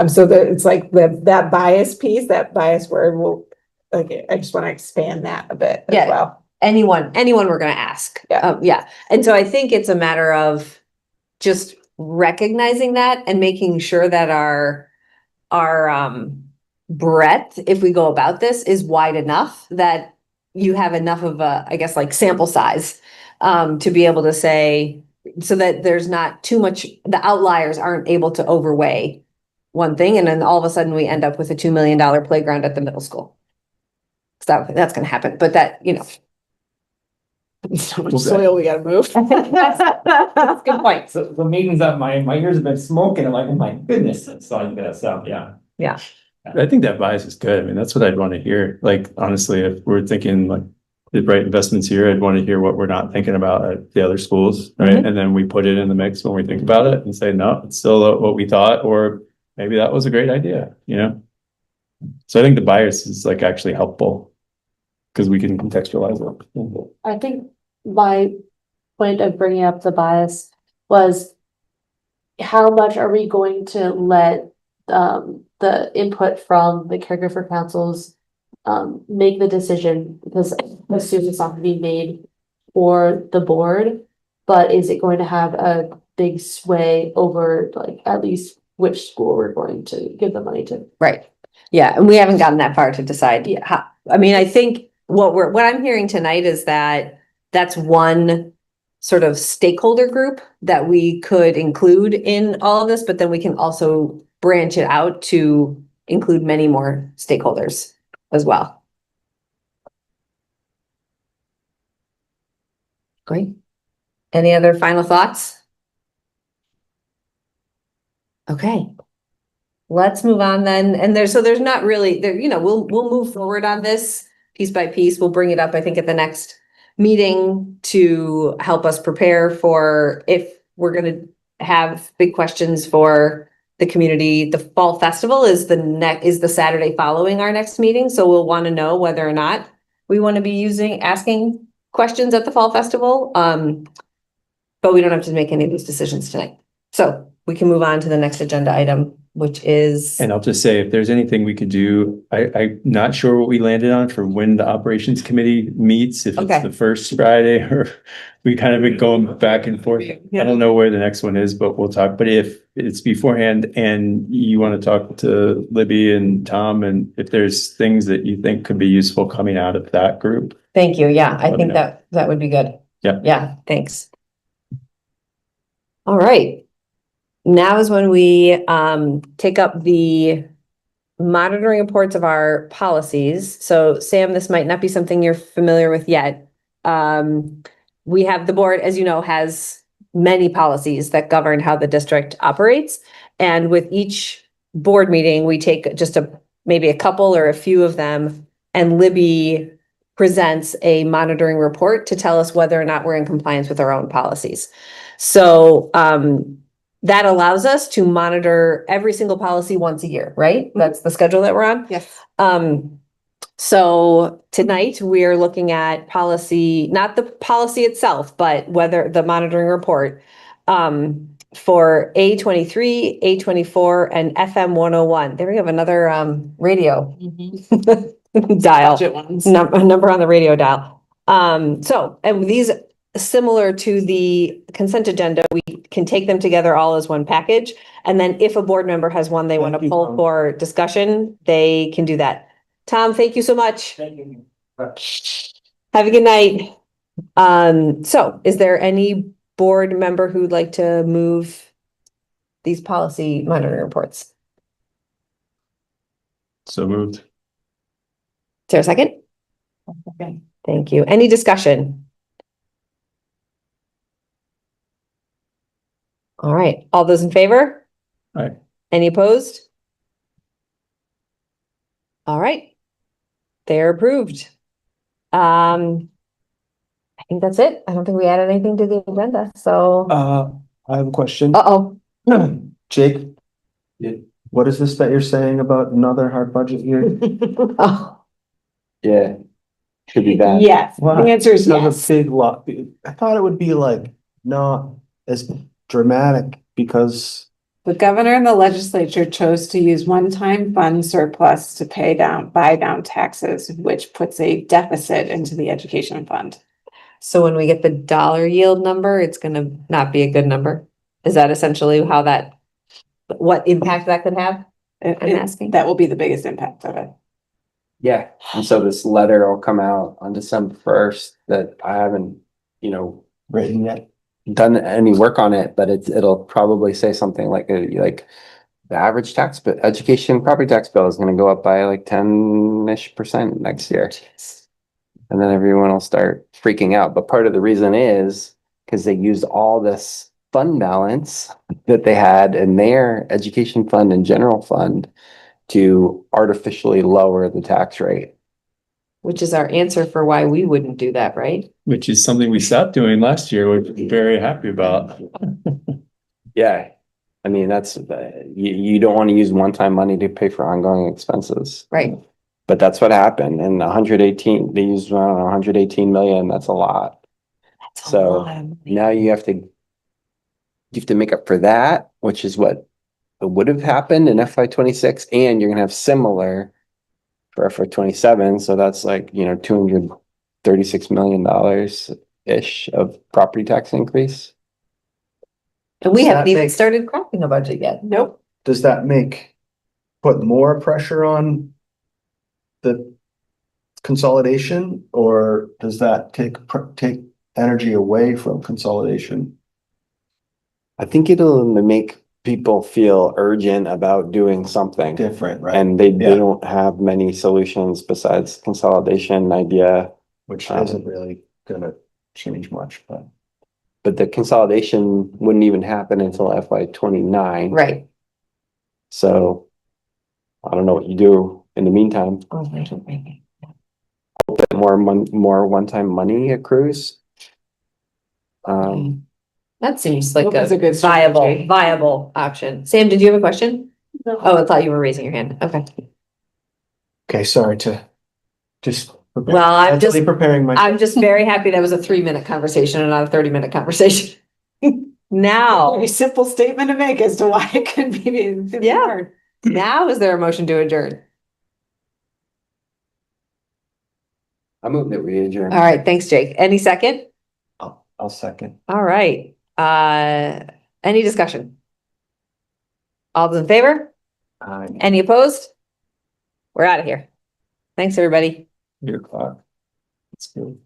So that it's like that bias piece, that bias word will, like, I just want to expand that a bit as well. Anyone we're gonna ask. Yeah. And so I think it's a matter of just recognizing that and making sure that our breadth, if we go about this, is wide enough that you have enough of a, I guess, like sample size to be able to say, so that there's not too much, the outliers aren't able to overweigh one thing, and then all of a sudden we end up with a $2 million playground at the middle school. So that's gonna happen, but that, So much soil we gotta move. that's a good point. So the meetings that my ears have been smoking, I'm like, oh my goodness, it's like this, so, yeah. Yeah. I think that bias is good. I mean, that's what I'd want to hear. Like, honestly, if we're thinking like the right investments here, I'd want to hear what we're not thinking about at the other schools, right? Mhm. And then we put it in the mix when we think about it and say, no, it's still what we thought, or maybe that was a great idea, So I think the bias is like actually helpful because we can contextualize it. I think my point of bringing up the bias was how much are we going to let the input from the caregiver councils make the decision, because the student's not gonna be made for the board, but is it going to have a big sway over like at least which school we're going to give the money to? Right. Yeah, and we haven't gotten that far to decide. Yeah. I mean, I think what I'm hearing tonight is that that's one sort of stakeholder group that we could include in all of this, but then we can also branch it out to include many more stakeholders as well. Great. Any other final thoughts? Okay. Let's move on then. And there's not really there, we'll move forward on this piece by piece. We'll bring it up, I think, at the next meeting to help us prepare for if we're going to have big questions for the community. The fall festival is the Saturday following our next meeting. So we'll want to know whether or not we want to be asking questions at the fall festival. But we don't have to make any of these decisions tonight. So we can move on to the next agenda item, which is. And I'll just say, if there's anything we could do, I'm not sure what we landed on for when the operations committee meets, if it's the first Friday or we kind of been going back and forth. I don't know where the next one is, but we'll talk. But if it's beforehand and you want to talk to Libby and Tom, and if there's things that you think could be useful coming out of that group. Thank you. Yeah, I think that would be good. Yeah. Yeah, thanks. All right. Now is when we take up the monitoring reports of our policies. So Sam, this might not be something you're familiar with yet. We have the board, as you know, has many policies that govern how the district operates. And with each board meeting, we take just a maybe a couple or a few of them, and Libby presents a monitoring report to tell us whether or not we're in compliance with our own policies. So that allows us to monitor every single policy once a year, right? That's the schedule that we're on. Yes. So tonight we are looking at policy, not the policy itself, but whether the monitoring report for A23, A24, and FM 101. There we have another radio dial, Budget ones. a number on the radio dial. So, and these, similar to the consent agenda, we can take them together all as one package. And then if a board member has one they want to Thank you, pull Tom. for discussion, they can do that. Tom, thank you so much. Have a good night. So is there any board member who'd like to move these policy monitoring reports? So moved. Is there a second? Okay. Thank you. Any discussion? All right, all those in favor? Aye. Any opposed? All right, they're approved. I think that's it. I don't think we added anything to the agenda, so. I have a question. Uh-oh. Jake, Yeah. what is this that you're saying about another hard budget year? Oh, Yeah. Should be bad. Yes, Why? the answer is Because yes. a big lot, I thought it would be like not as dramatic because The governor and the legislature chose to use one-time fund surplus to buy down taxes, which puts a deficit into the education fund. so when we get the dollar yield number, it's gonna not be a good number? Is that essentially how what impact that could have? I'm asking. That will be the biggest impact of it. Yeah, and so this letter will come out on December 1st that I haven't, written yet. done any work on it, but it'll probably say something like the average tax, but education property tax bill is gonna go up by like 10-ish% next year. And then everyone will start freaking out. But part of the reason is because they used all this fund balance that they had in their education fund and general fund to artificially lower the tax rate. Which is our answer for why we wouldn't do that, right? Which is something we stopped doing last year, which we're very happy about. Yeah. I mean, you don't want to use one-time money to pay for ongoing expenses. Right. But that's what happened. And 118, they used, I don't know, 118 million. That's a lot. That's a So lot of money. now you have to make up for that, which is what would have happened in FY 26, and you're gonna have similar for FY 27. So that's like, $236 million ish of property tax increase. And we Does haven't that even make- started crafting a budget yet. Nope. Does that put more pressure on the consolidation, or does that take energy away from consolidation? I think it'll make people feel urgent about doing something. Different, right? And they Yeah. don't have many solutions besides consolidation idea. Which isn't really gonna change much, but. But the consolidation wouldn't even happen until FY 29. Right. So I don't know what you do in the meantime. More one-time money accrues. That seems like That's a good viable, strategy. viable option. Sam, did you have a question? No. Oh, I thought you were raising your hand. Okay. Okay, sorry to just. Well, I'm just- mentally preparing my. I'm just very happy that was a 3-minute conversation and not a 30-minute conversation. Now, Very simple statement to make as to why it could be. Yeah. now is there a motion to adjourn? I move that we adjourn. All right, thanks, Jake. Any second? I'll second. All right. Any discussion? All those in favor? Any opposed? We're out of here. Thanks, everybody. 8 o'clock. That's good.